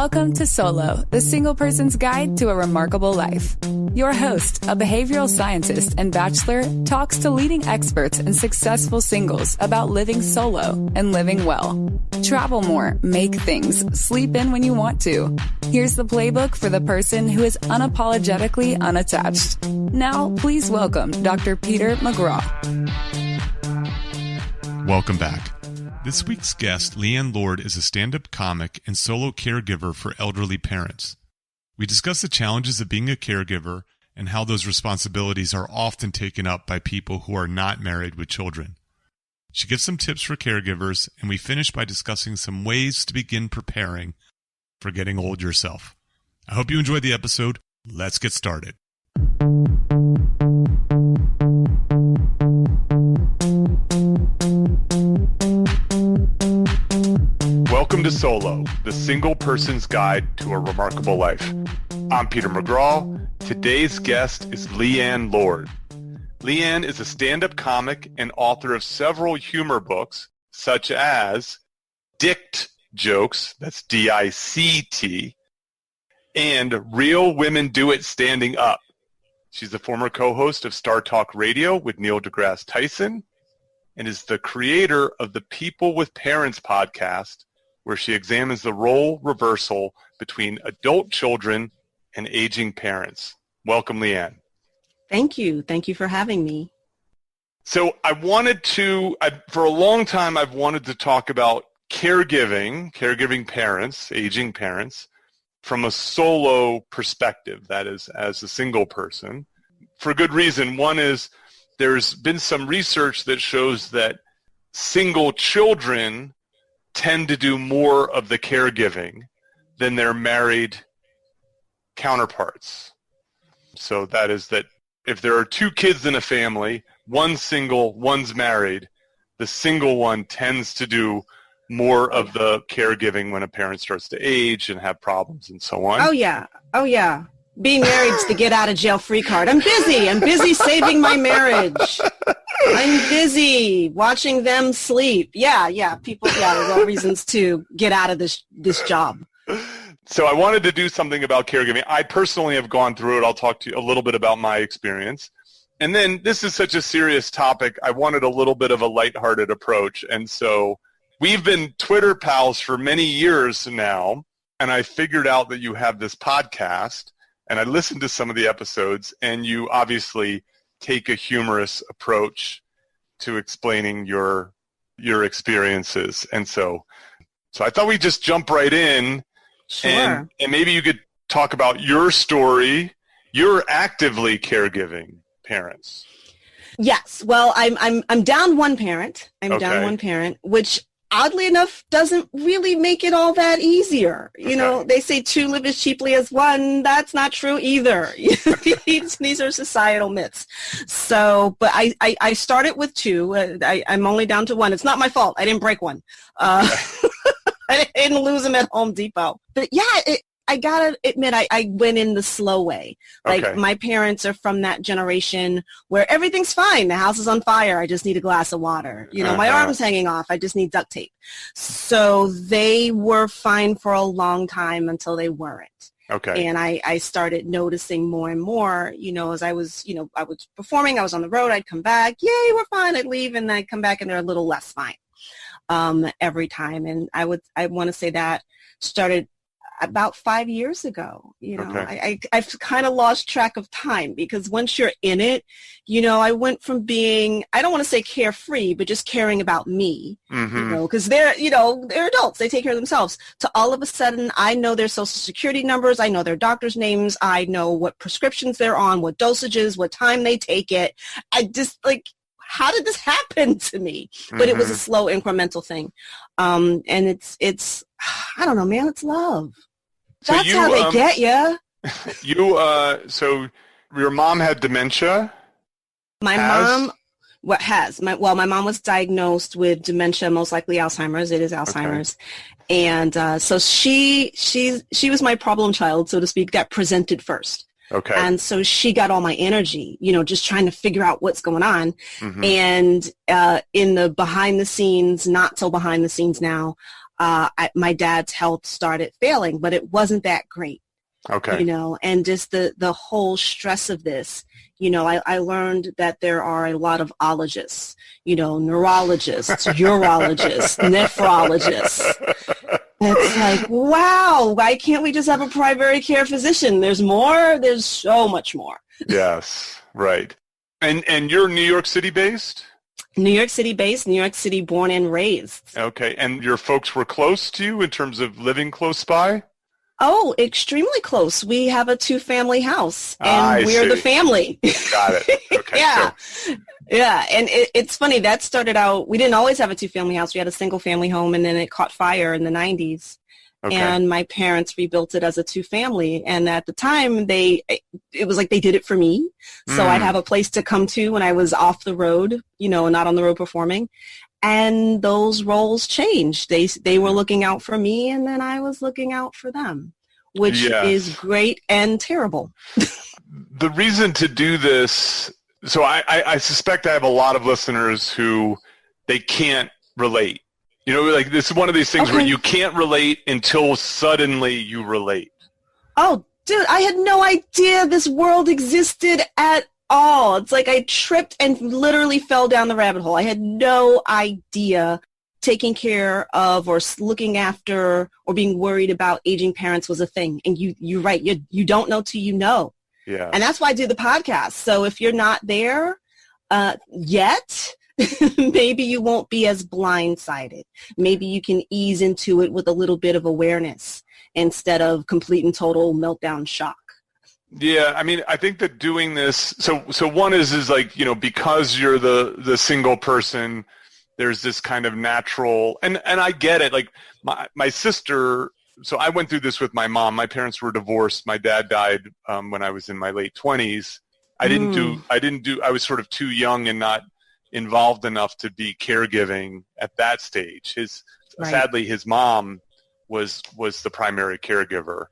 Welcome to Solo, the single person's guide to a remarkable life. Your host, a behavioral scientist and bachelor, talks to leading experts and successful singles about living solo and living well. Travel more, make things, sleep in when you want to. Here's the playbook for the person who is unapologetically unattached. Now, please welcome Dr. Peter McGraw. Welcome back. This week's guest, Leighann Lord, is a stand-up comic and solo caregiver for elderly parents. We discuss the challenges of being a caregiver and how those responsibilities are often taken up by people who are not married with children. She gives some tips for caregivers, and we finish by discussing some ways to begin preparing for getting old yourself. I hope you enjoyed the episode. Let's get started. Welcome to Solo, the single person's guide to a remarkable life. I'm Peter McGraw. Today's guest is Leighann Lord. Leighann is a stand-up comic and author of several humor books, such as Dict Jokes, that's D-I-C-T, and Real Women Do It Standing Up. She's the former co-host of Star Talk Radio with Neil deGrasse Tyson and is the creator of the People with Parents podcast, where she examines the role reversal between adult children and aging parents. Welcome, Leighann. Thank you. Thank you for having me. So for a long time, I've wanted to talk about caregiving parents, aging parents, from a solo perspective, that is, as a single person, for good reason. One is there's been some research that shows that single children tend to do more of the caregiving than their married counterparts. So that is that if there are two kids in a family, one's single, one's married, the single one tends to do more of the caregiving when a parent starts to age and have problems and so on. Oh, yeah. Being married is the get out of jail free card. I'm busy saving my marriage. I'm busy watching them sleep. People, there are reasons to get out of this job. So I wanted to do something about caregiving. I personally have gone through it. I'll talk to you a little bit about my experience. And then this is such a serious topic. I wanted a little bit of a lighthearted approach. And so we've been Twitter pals for many years now, and I figured out that you have this podcast, and I listened to some of the episodes, and you obviously take a humorous approach to explaining your experiences. And so I thought we'd just jump right in. Sure. And maybe you could talk about your story. You're actively caregiving parents. Yes. Well, I'm down one parent. Down one parent, which oddly enough doesn't really make it all that easier. You know, they say two live as cheaply as one. That's not true either. These are societal myths. So, but I started with two. I'm only down to one. It's not my fault. I didn't break one. I didn't lose them at Home Depot. But yeah, I gotta admit, I went in the slow way. Like, my parents are from that generation where everything's fine. The house is on fire. I just need a glass of water. You know, my arm's hanging off. I just need duct tape. So they were fine for a long time until they weren't. Okay. And I started noticing more and more, as I was performing, I was on the road, I'd come back, yay, we're fine. I'd leave and I'd come back and they're a little less fine every time. And I want to say that started about 5 years ago. I've kind of lost track of time, because once you're in it, I went from being, I don't want to say carefree, but just caring about me, because they're adults, they take care of themselves, to all of a sudden I know their social security numbers, I know their doctor's names, I know what prescriptions they're on, what dosages, what time they take it. I just how did this happen to me? But it was a slow incremental thing. And it's, I don't know, man, it's love. That's how they get you. So your mom had dementia? My mom my mom was diagnosed with dementia, most likely Alzheimer's. It is Alzheimer's. And so she was my problem child, so to speak, that presented first. Okay. And so she got all my energy, just trying to figure out what's going on. And in the behind the scenes, not so behind the scenes now, my dad's health started failing, but it wasn't that great. Okay. You know, and just the whole stress of this, you know, I learned that there are a lot of ologists, you know, neurologists, urologists, nephrologists. It's like, wow, why can't we just have a primary care physician? There's more. There's so much more. Yes, right. And you're New York City based? New York City based, New York City born and raised. Okay. And your folks were close to you in terms of living close by? Oh, extremely close. We have a 2-family house, and we're the family. Got it. Okay. Yeah. Yeah. And it's funny. That started out, we didn't always have a 2-family house. We had a single-family home, and then it caught fire in the 90s. Okay. And my parents rebuilt it as a 2-family. And at the time, it was like they did it for me. So I'd have a place to come to when I was off the road, you know, not on the road performing. And those roles changed. They were looking out for me, and then I was looking out for them, which is great and terrible. The reason to do this, so I suspect I have a lot of listeners who they can't relate. You know, like this is one of these things where you can't relate until suddenly you relate. Oh, dude, I had no idea this world existed at all. It's like I tripped and literally fell down the rabbit hole. I had no idea taking care of or looking after or being worried about aging parents was a thing. And you're right. You don't know till you know. Yeah. And that's why I do the podcast. So if you're not there yet, maybe you won't be as blindsided. Maybe you can ease into it with a little bit of awareness instead of complete and total meltdown shock. Yeah, I mean, I think that doing this, so one is like, you know, because you're the single person, there's this kind of natural, and I get it. Like my sister, so I went through this with my mom. My parents were divorced. My dad died when I was in my late 20s. I was sort of too young and not involved enough to be caregiving at that stage. Sadly, his mom was the primary caregiver.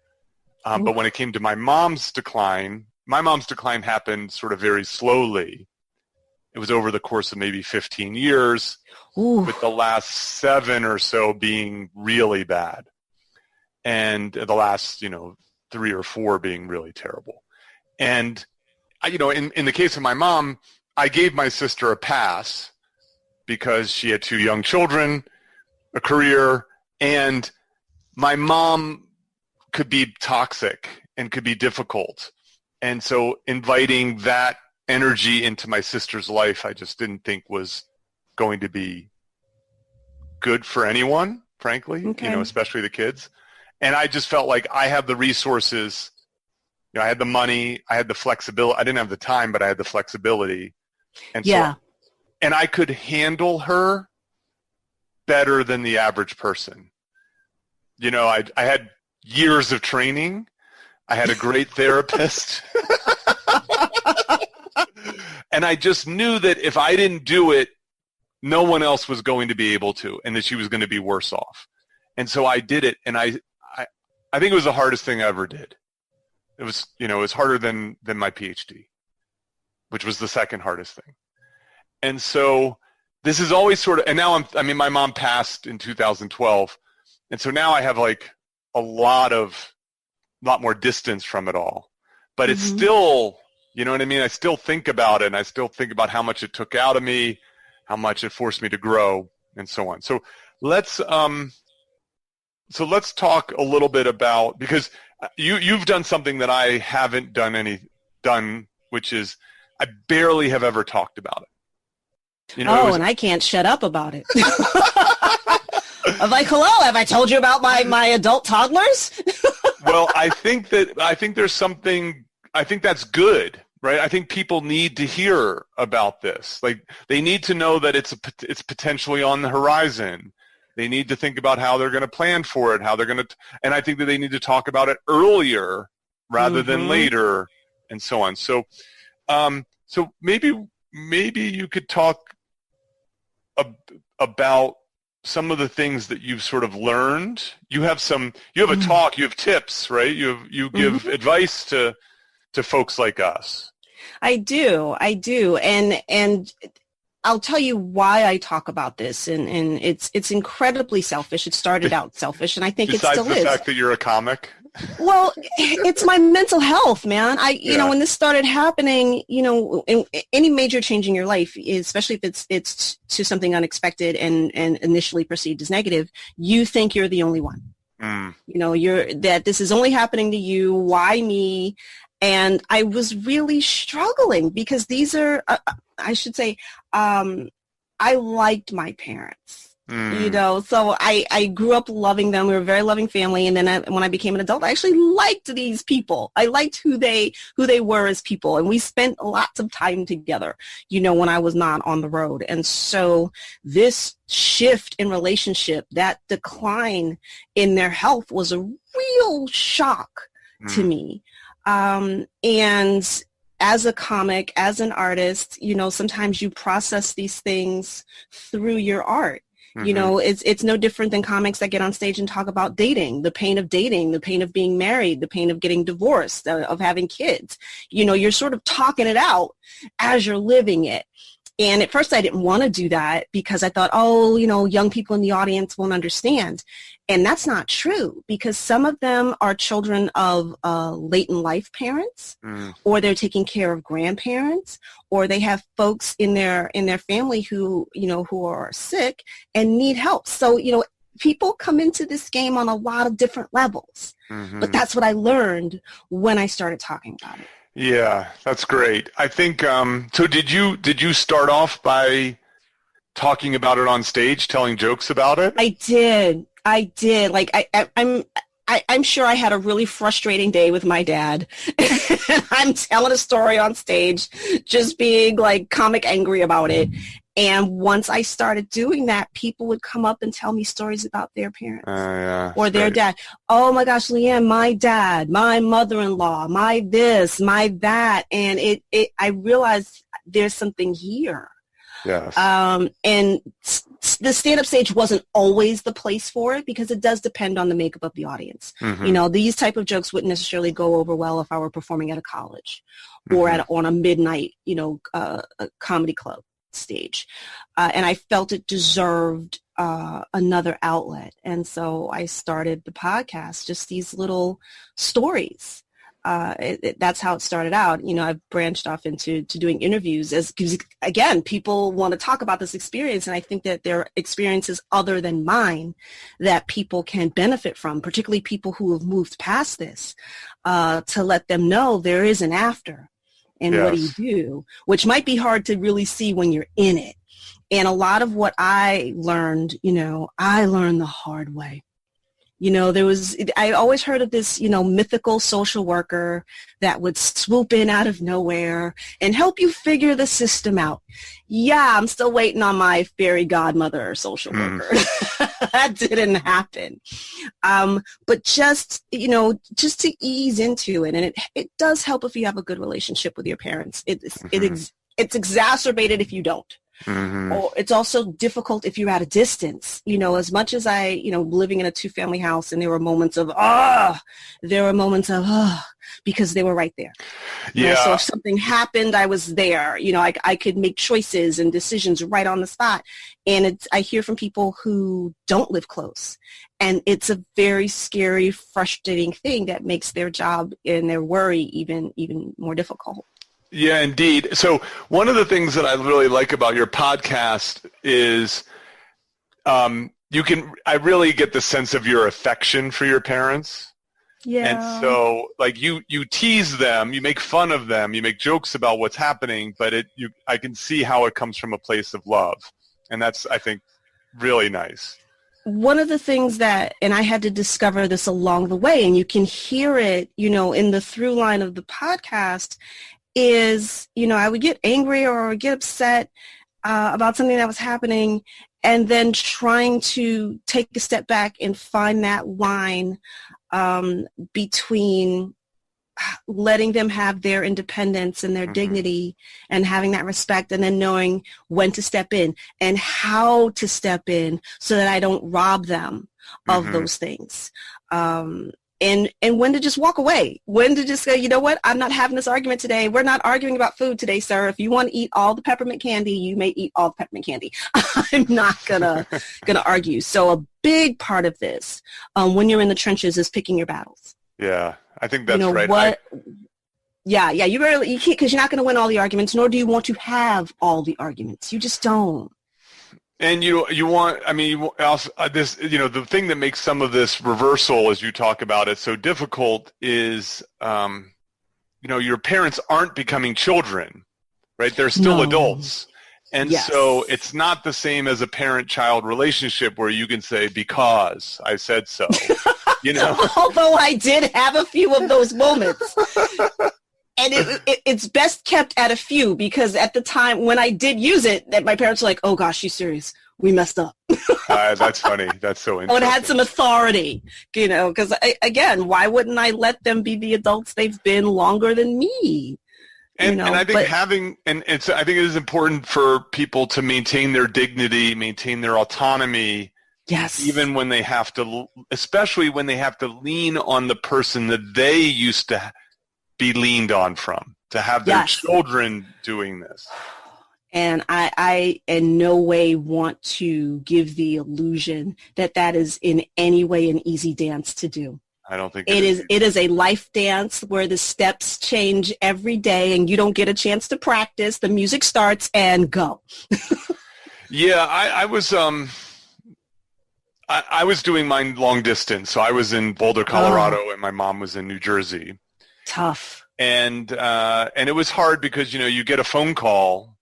But when it came to my mom's decline happened sort of very slowly. It was over the course of maybe 15 years, with the last 7 or so being really bad. And the last, 3 or 4 being really terrible. And, in the case of my mom, I gave my sister a pass because she had 2 young children, a career, and my mom could be toxic and could be difficult. And so inviting that energy into my sister's life, I just didn't think was going to be good for anyone, frankly, especially the kids. And I just felt like I had the resources, I had the money, I had the flexibility. I didn't have the time, but I had the flexibility. And and I could handle her better than the average person. I had years of training. I had a great therapist. And I just knew that if I didn't do it, no one else was going to be able to, and that she was going to be worse off. And so I did it, and I think it was the hardest thing I ever did. It was, it was harder than my PhD, which was the second hardest thing. And so this is always sort of, and now my mom passed in 2012, and so now I have like a lot more distance from it all. But it's still, you know what I mean? I still think about it, and I still think about how much it took out of me, how much it forced me to grow, and so on. So let's talk a little bit about, because you've done something that I haven't done, which is I barely have ever talked about it. And I can't shut up about it. I'm like, hello, have I told you about my adult toddlers? Well, I think there's something, I think that's good, right? I think people need to hear about this. Like, they need to know that it's potentially on the horizon. They need to think about how they're going to plan for it, and I think that they need to talk about it earlier rather than later, and so on. So, so maybe you could talk about some of the things that you've sort of learned. You have a talk, you have tips, right? You give advice to folks like us. I do. And I'll tell you why I talk about this, and it's incredibly selfish. It started out selfish, and I think it still is. Besides the fact that you're a comic? Well, it's my mental health, man. You know, when this started happening, you know, any major change in your life, especially if it's to something unexpected and initially perceived as negative, you think you're the only one. You know, that this is only happening to you. Why me? And I was really struggling because these are, I should say, I liked my parents. You know, so I grew up loving them. We were a very loving family. And then when I became an adult, I actually liked these people. I liked who they were as people. And we spent lots of time together, you know, when I was not on the road. And so this shift in relationship, that decline in their health was a real shock to me. And as a comic, as an artist, you know, sometimes you process these things through your art. You know, it's no different than comics that get on stage and talk about dating, the pain of being married, the pain of getting divorced, of having kids. You know, you're sort of talking it out as you're living it. And at first I didn't want to do that because I thought, oh, you know, young people in the audience won't understand. And that's not true, because some of them are children of late in life parents, or they're taking care of grandparents, or they have folks in their family who, you know, who are sick and need help. So, you know, people come into this game on a lot of different levels. But that's what I learned when I started talking about it. Yeah, that's great. I think, so did you start off by talking about it on stage, telling jokes about it? I did. Like I'm sure I had a really frustrating day with my dad. I'm telling a story on stage, just being like comic angry about it. And once I started doing that, people would come up and tell me stories about their parents or their dad. Oh my gosh, Leighann, my dad, my mother-in-law, my this, my that. And I realized there's something here. Yes. And the stand-up stage wasn't always the place for it, because it does depend on the makeup of the audience. You know, these type of jokes wouldn't necessarily go over well if I were performing at a college or on a midnight, you know, a comedy club stage. And I felt it deserved another outlet. And so I started the podcast, just these little stories. That's how it started out. You know, I've branched off into doing interviews, because again, people want to talk about this experience, and I think that there are experiences other than mine that people can benefit from, particularly people who have moved past this, to let them know there is an after. And what do you do? Which might be hard to really see when you're in it. And a lot of what I learned, you know, I learned the hard way. You know, I always heard of this, you know, mythical social worker that would swoop in out of nowhere and help you figure the system out. Yeah, I'm still waiting on my fairy godmother social worker. That didn't happen. But just, you know, just to ease into it. And it does help if you have a good relationship with your parents. It's exacerbated if you don't. Or it's also difficult if you're at a distance. You know, as much as I, you know, living in a 2-family house, and there were moments of, because they were right there. Yeah. You know, so if something happened, I was there. You know, I could make choices and decisions right on the spot. And I hear from people who don't live close. And it's a very scary, frustrating thing that makes their job and their worry even more difficult. Yeah, indeed. So one of the things that I really like about your podcast is I really get the sense of your affection for your parents. Yeah. And so like you tease them, you make fun of them, you make jokes about what's happening, but I can see how it comes from a place of love. And that's, I think, really nice. One of the things and I had to discover this along the way, and you can hear it, you know, in the through line of the podcast, is, you know, I would get angry or get upset about something that was happening, and then trying to take a step back and find that line between letting them have their independence and their dignity and having that respect, and then knowing when to step in and how to step in so that I don't rob them of those things. and when to just walk away, when to just say, you know what, I'm not having this argument today. We're not arguing about food today, sir. If you want to eat all the peppermint candy, you may eat all the peppermint candy. I'm not gonna argue. So a big part of this, when you're in the trenches, is picking your battles. Yeah, I think that's right. You can't, because you're not going to win all the arguments, nor do you want to have all the arguments. You just don't. And you want, I mean, also, the thing that makes some of this reversal, as you talk about it, so difficult is, your parents aren't becoming children, right? They're still adults. And so it's not the same as a parent-child relationship where you can say, because I said so, Although I did have a few of those moments. And it's best kept at a few, because at the time when I did use it, that my parents were like, oh gosh, you serious? We messed up. That's funny. That's so interesting. Oh, it had some authority, because again, why wouldn't I let them be the adults they've been longer than me? And I think I think it is important for people to maintain their dignity, maintain their autonomy. Yes. Even when they have to, especially when they have to lean on the person that they used to be leaned on from, to have their children doing this. And I in no way want to give the illusion that is in any way an easy dance to do. I don't think it is. It is a life dance where the steps change every day and you don't get a chance to practice. The music starts and go. Yeah, I was doing mine long distance. So I was in Boulder, Colorado, and my mom was in New Jersey. Tough. And it was hard because, you get a phone call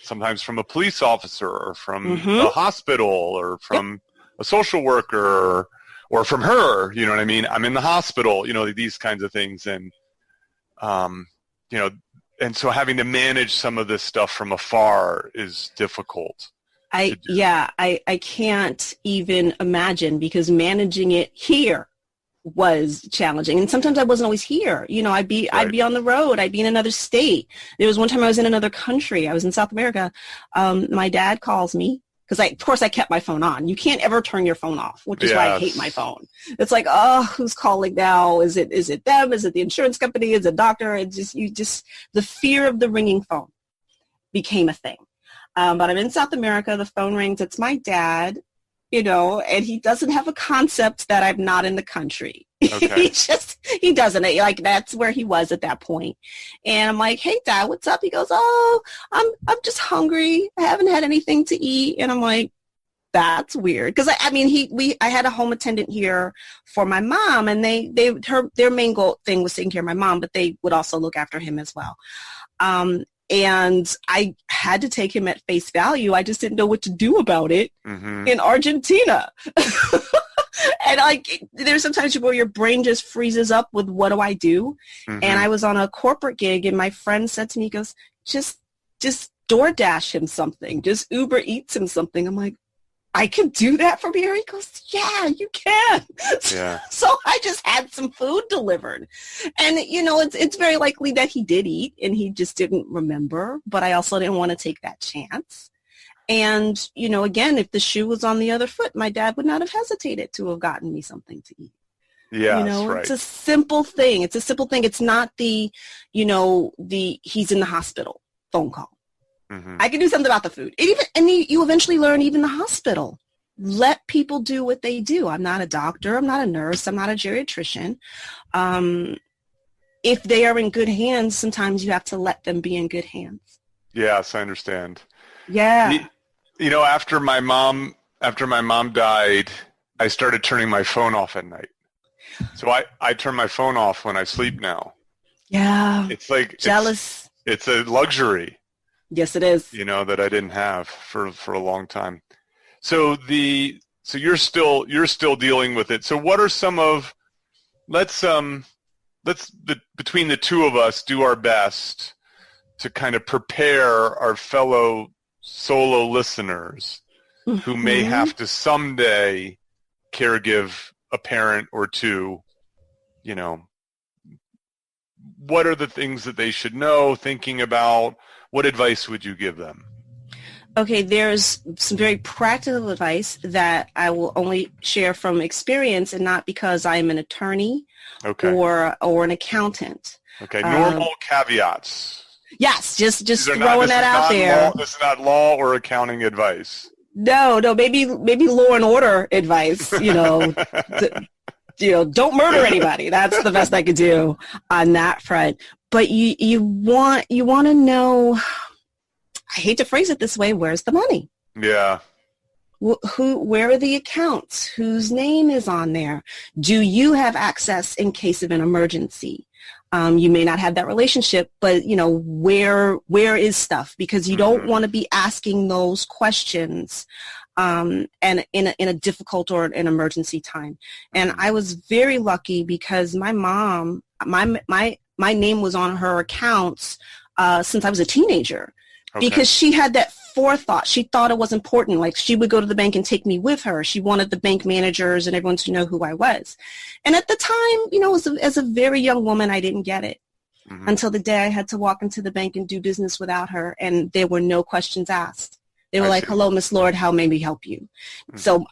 sometimes from a police officer or from a hospital or from a social worker or from her, you know what I mean? I'm in the hospital, these kinds of things. And, and so having to manage some of this stuff from afar is difficult. I can't even imagine, because managing it here was challenging, and sometimes I wasn't always here. I'd be on the road. I'd be in another state. There was one time I was in another country. I was in South America. My dad calls me, because of course I kept my phone on. You can't ever turn your phone off, which is why I hate my phone. It's like, oh, who's calling now? Is it them? Is it the insurance company? Is it a doctor? The fear of the ringing phone became a thing. But I'm in South America. The phone rings. It's my dad. And he doesn't have a concept that I'm not in the country. Okay. he doesn't. That's where he was at that point. And I'm like, hey, Dad, what's up? He goes, oh, I'm just hungry. I haven't had anything to eat. And I'm like, that's weird. Because, I had a home attendant here for my mom, and their main thing was taking care of my mom, but they would also look after him as well. And I had to take him at face value. I just didn't know what to do about it in Argentina. And there's sometimes where your brain just freezes up with, what do I do? And I was on a corporate gig, and my friend said to me, he goes, just DoorDash him something. Just Uber Eats him something. I'm like, I can do that from here? He goes, yeah, you can. Yeah. So I just had some food delivered. And, it's very likely that he did eat and he just didn't remember, but I also didn't want to take that chance. And, again, if the shoe was on the other foot, my dad would not have hesitated to have gotten me something to eat. Yeah, that's right. It's a simple thing. It's not the he's in the hospital phone call. I can do something about the food. You eventually learn, even the hospital. Let people do what they do. I'm not a doctor. I'm not a nurse. I'm not a geriatrician. If they are in good hands, sometimes you have to let them be in good hands. Yes, I understand. Yeah. After my mom died, I started turning my phone off at night. So I turn my phone off when I sleep now. Yeah. It's like jealous. It's a luxury. Yes, it is. That I didn't have for a long time. So you're still dealing with it. So what are some of, between the two of us, do our best to kind of prepare our fellow solo listeners who may have to someday caregive a parent or two. What are the things that they should know, thinking about? What advice would you give them? Okay, there's some very practical advice that I will only share from experience and not because I'm an attorney or an accountant. Okay, normal caveats. Yes, just throwing that out there. This is not law or accounting advice. No, maybe law and order advice, don't murder anybody. That's the best I could do on that front. But you want to know, I hate to phrase it this way, where's the money? Yeah. Where are the accounts? Whose name is on there? Do you have access in case of an emergency? You may not have that relationship, but where is stuff? Because you don't want to be asking those questions, and in a difficult or an emergency time. And I was very lucky because my mom, my name was on her accounts since I was a teenager, because she had that forethought. She thought it was important. Like, she would go to the bank and take me with her. She wanted the bank managers and everyone to know who I was. And at the time, as a very young woman, I didn't get it until the day I had to walk into the bank and do business without her, and there were no questions asked. They were like, "Hello, Miss Lord, how may we help you?" So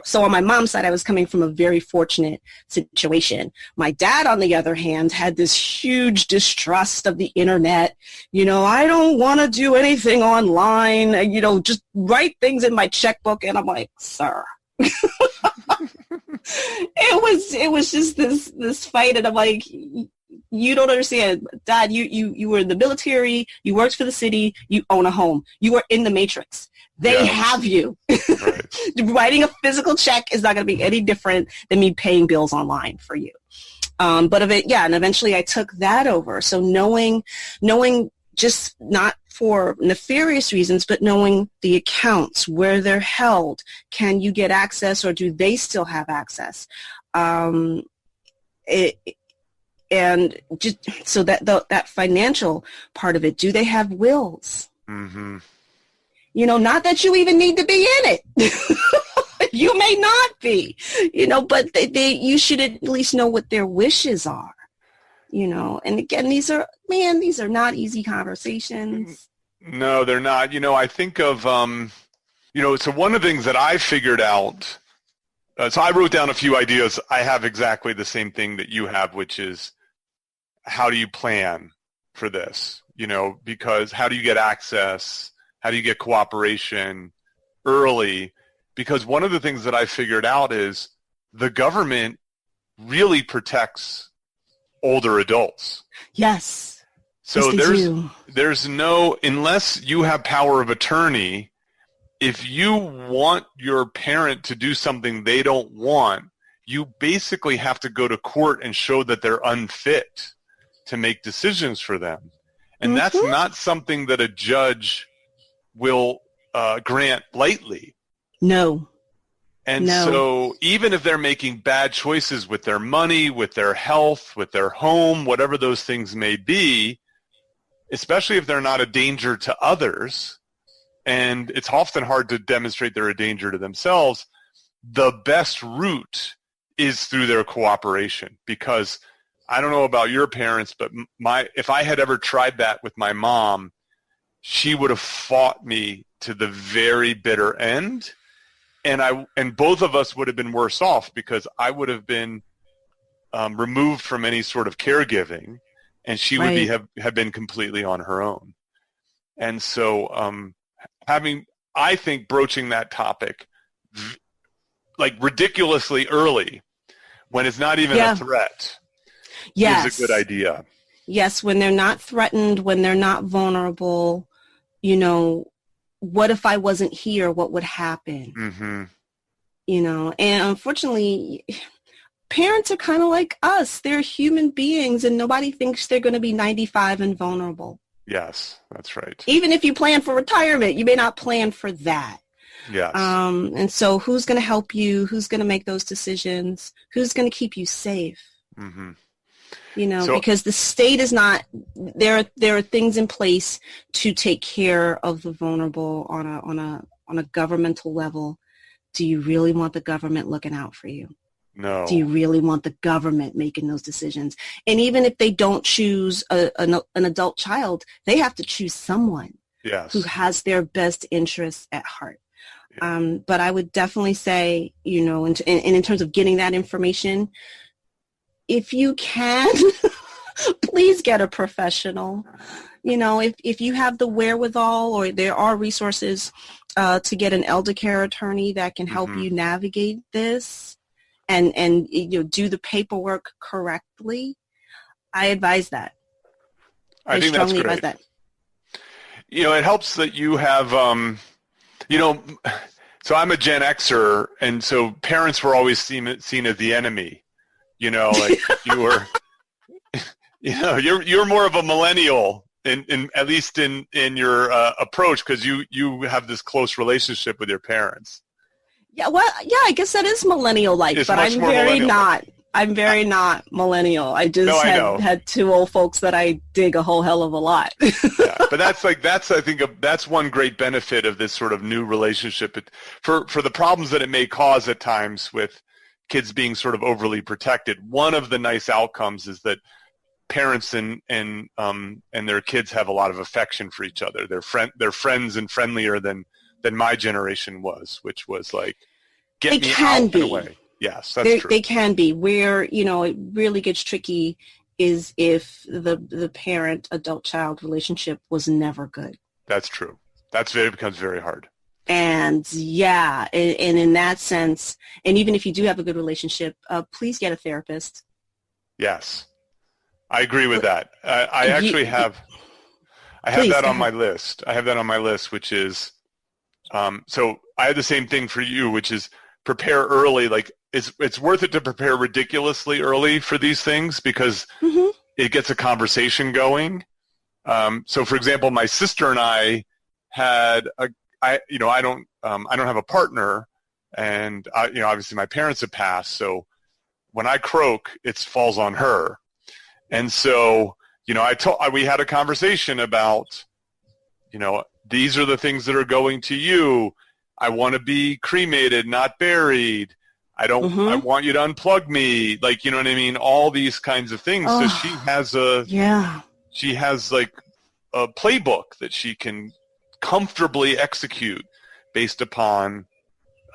so on my mom's side, I was coming from a very fortunate situation. My dad, on the other hand, had this huge distrust of the internet. I don't want to do anything online. Just write things in my checkbook. And I'm like, sir. It was just this fight, and I'm like, you don't understand, Dad. You were in the military. You worked for the city. You own a home. You are in the matrix. They have you. Right. Writing a physical check is not going to be any different than me paying bills online for you. And eventually I took that over. So knowing just not for nefarious reasons, but knowing the accounts, where they're held, can you get access, or do they still have access? And just so that financial part of it, do they have wills? Mm-hmm. Not that you even need to be in it. You may not be, but you should at least know what their wishes are, and again, these are not easy conversations. No, they're not. I think of, so one of the things that I figured out, so I wrote down a few ideas. I have exactly the same thing that you have, which is, how do you plan for this? Because how do you get access? How do you get cooperation early? Because one of the things that I figured out is the government really protects older adults. Yes. So there's no, unless you have power of attorney, if you want your parent to do something they don't want, you basically have to go to court and show that they're unfit to make decisions for them. And that's not something that a judge will grant lightly. No. And so even if they're making bad choices with their money, with their health, with their home, whatever those things may be, especially if they're not a danger to others, and it's often hard to demonstrate they're a danger to themselves, the best route is through their cooperation. Because I don't know about your parents, but if I had ever tried that with my mom, she would have fought me to the very bitter end, and both of us would have been worse off, because I would have been removed from any sort of caregiving, and she would have been completely on her own. And so I think broaching that topic like ridiculously early, when it's not even a threat, is a good idea. Yes, when they're not threatened, when they're not vulnerable, what if I wasn't here? What would happen? Mm-hmm. And unfortunately, parents are kind of like us. They're human beings, and nobody thinks they're going to be 95 and vulnerable. Yes, that's right. Even if you plan for retirement, you may not plan for that. Yes. And so who's going to help you? Who's going to make those decisions? Who's going to keep you safe? Mm-hmm. Because the state is not, there are things in place to take care of the vulnerable on a governmental level. Do you really want the government looking out for you? No. Do you really want the government making those decisions? And even if they don't choose an adult child, they have to choose someone. Yes. who has their best interests at heart. Yeah. But I would definitely say, in terms of getting that information, if you can, please get a professional. If you have the wherewithal, or there are resources to get an elder care attorney that can help you navigate this and do the paperwork correctly, I advise that. I think that's great. Advise that. It helps that you have, so I'm a Gen Xer, and so parents were always seen as the enemy. Like you were, you're more of a millennial in at least in your approach, because you have this close relationship with your parents. Yeah, well, yeah, I guess that is millennial-like, but I'm very not. I'm very not millennial. I just had two old folks that I dig a whole hell of a lot. Yeah, but that's one great benefit of this sort of new relationship. For the problems that it may cause at times with kids being sort of overly protected, one of the nice outcomes is that parents and their kids have a lot of affection for each other. They're friends and friendlier than my generation was, which was like, get me out and away. Yes, that's true. They can be. Where, it really gets tricky is if the parent-adult-child relationship was never good. That's true. It becomes very hard. And yeah, and in that sense, and even if you do have a good relationship, please get a therapist. Yes, I agree with that. I have that on my list. I have that on my list, which is, so I have the same thing for you, which is prepare early. Like it's worth it to prepare ridiculously early for these things, because it gets a conversation going. So for example, my sister and I had I don't have a partner, and obviously my parents have passed. So when I croak, it falls on her. And so, we had a conversation about, these are the things that are going to you. I want to be cremated, not buried. I want you to unplug me. Like, you know what I mean? All these kinds of things. Oh, so she has like a playbook that she can comfortably execute based upon,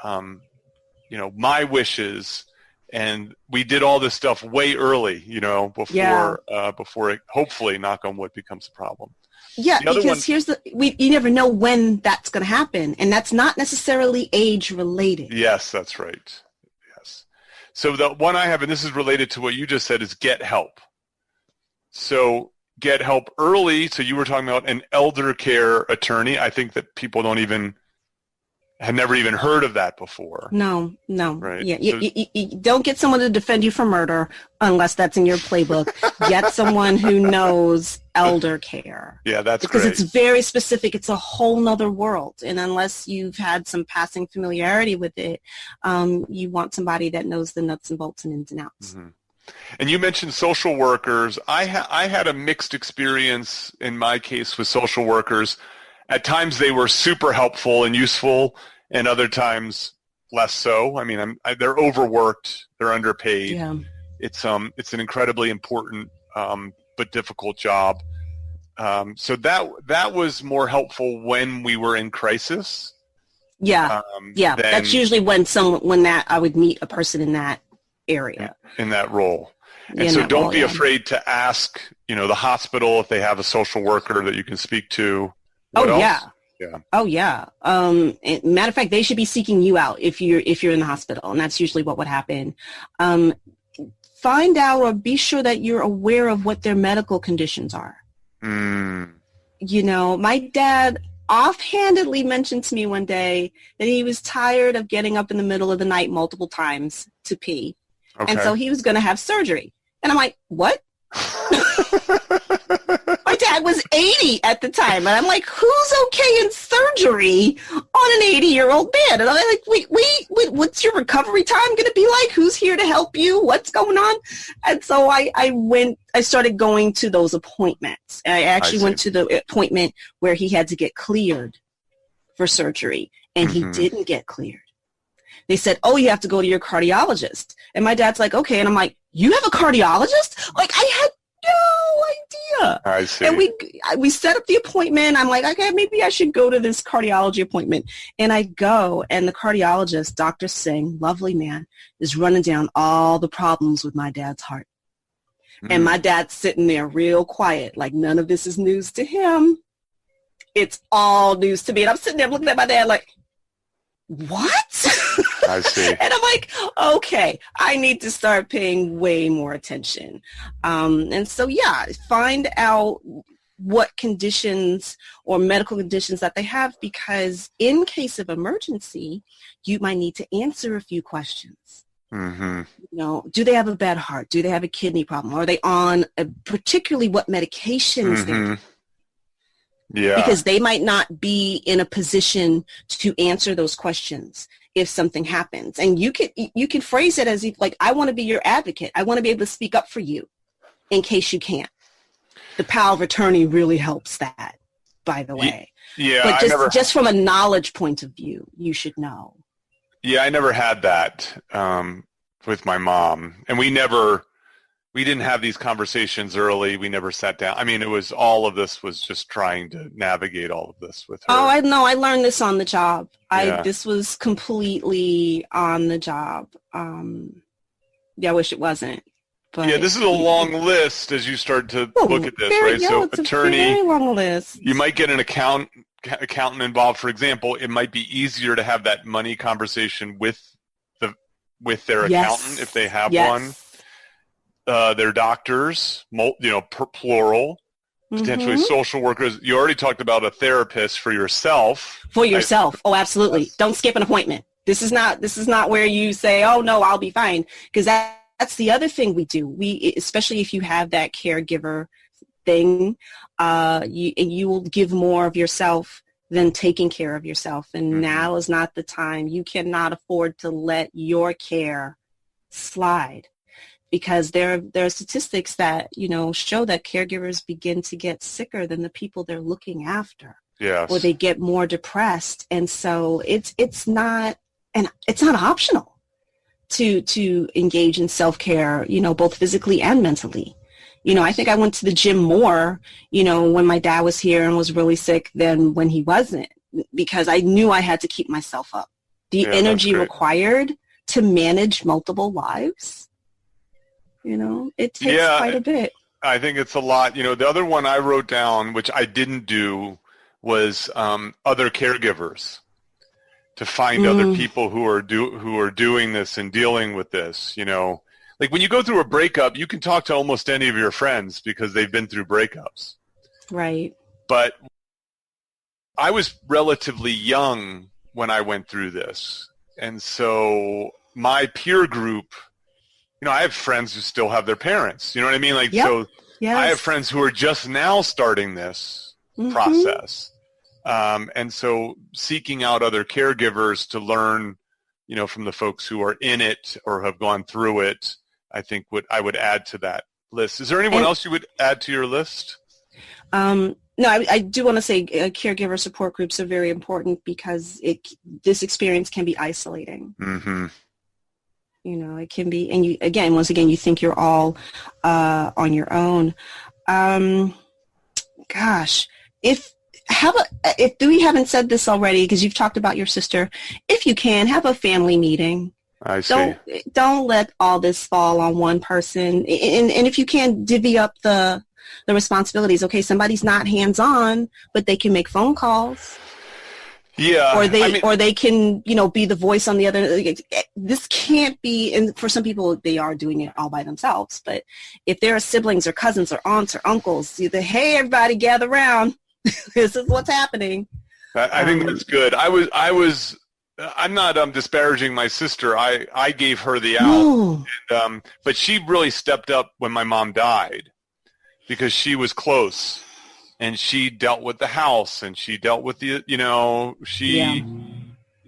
my wishes. And we did all this stuff way early, before it, hopefully, knock on wood, becomes a problem. Yeah, because you never know when that's going to happen, and that's not necessarily age related. Yes, that's right. Yes. So the one I have, and this is related to what you just said, is get help. So get help early. So you were talking about an elder care attorney. I think that people had never even heard of that before. No. Right. Yeah, you don't get someone to defend you for murder unless that's in your playbook. Get someone who knows elder care. Yeah, that's because great. It's very specific. It's a whole nother world, and unless you've had some passing familiarity with it, you want somebody that knows the nuts and bolts and ins and outs. Mm-hmm. And you mentioned social workers. I had a mixed experience in my case with social workers. At times they were super helpful and useful, and other times less so. I mean, they're overworked, they're underpaid. Yeah. It's an incredibly important but difficult job. So that was more helpful when we were in crisis. Yeah, that's usually when I would meet a person in that area. In that role. And so don't be afraid to ask, the hospital if they have a social worker that you can speak to. What else? Yeah. Yeah. Oh, yeah. Matter of fact, they should be seeking you out if you're in the hospital, and that's usually what would happen. Find out or be sure that you're aware of what their medical conditions are. My dad offhandedly mentioned to me one day that he was tired of getting up in the middle of the night multiple times to pee. Okay. And so he was going to have surgery. And I'm like, what? My dad was 80 at the time. And I'm like, who's okay in surgery on an 80-year-old man? And I'm like, wait, what's your recovery time going to be like? Who's here to help you? What's going on? And so I started going to those appointments. I actually went to the appointment where he had to get cleared for surgery, and he didn't get cleared. They said, oh, you have to go to your cardiologist. And my dad's like, okay. And I'm like, you have a cardiologist? Like, I had no I see. And we set up the appointment. I'm like, okay, maybe I should go to this cardiology appointment. And I go, and the cardiologist, Dr. Singh, lovely man, is running down all the problems with my dad's heart. And my dad's sitting there real quiet, like none of this is news to him. It's all news to me. And I'm sitting there looking at my dad like, what? I see. And I'm like, okay, I need to start paying way more attention. And so, yeah, find out what conditions or medical conditions that they have, because in case of emergency, you might need to answer a few questions. Mm-hmm. You know, do they have a bad heart? Do they have a kidney problem? Are they on particularly what medications they're Yeah. Because they might not be in a position to answer those questions if something happens. And you can phrase it as if, like, I want to be your advocate. I want to be able to speak up for you in case you can't. The power of attorney really helps that, by the way. Yeah. But just from a knowledge point of view, you should know. Yeah, I never had that with my mom. And we didn't have these conversations early. We never sat down. I mean, all of this was just trying to navigate all of this with her. Oh, I know. I learned this on the job. Yeah. This was completely on the job. Yeah, I wish it wasn't. But yeah, this is a long list as you start to look at this, right? So it's attorney, a very long list. You might get an accountant involved. For example, it might be easier to have that money conversation with their accountant if they have one. Their doctors, plural, potentially social workers. You already talked about a therapist for yourself. For yourself. Oh, absolutely. Don't skip an appointment. This is not where you say, oh, no, I'll be fine. Because that's the other thing we do. Especially if you have that caregiver thing, you will give more of yourself than taking care of yourself. And now is not the time. You cannot afford to let your care slide. Because there are statistics that, show that caregivers begin to get sicker than the people they're looking after. Yes. Or they get more depressed. And so it's not optional to engage in self-care, both physically and mentally. I think I went to the gym more, when my dad was here and was really sick than when he wasn't, because I knew I had to keep myself up. The energy required to manage multiple lives. It takes quite a bit. I think it's a lot. The other one I wrote down, which I didn't do, was other caregivers, to find other people who are doing this and dealing with this. Like when you go through a breakup, you can talk to almost any of your friends because they've been through breakups. Right. But I was relatively young when I went through this. And so my peer group, I have friends who still have their parents. You know what I mean? Like, so I have friends who are just now starting this process. And so seeking out other caregivers to learn, from the folks who are in it or have gone through it, I think I would add to that list. Is there anyone else you would add to your list? No, I do want to say caregiver support groups are very important because this experience can be isolating. Mm-hmm. It can be, and once again, you think you're all on your own. Gosh, if we haven't said this already, because you've talked about your sister, if you can, have a family meeting. I see. Don't let all this fall on one person, and if you can, divvy up the responsibilities. Okay, somebody's not hands-on, but they can make phone calls. Yeah. Or they can, be the voice on the other. This can't be, and for some people they are doing it all by themselves, but if there are siblings or cousins or aunts or uncles, hey, everybody gather around. This is what's happening. I think that's good. I'm not disparaging my sister. I gave her the out. No. And, but she really stepped up when my mom died because she was close. And she dealt with the house, and she dealt with the,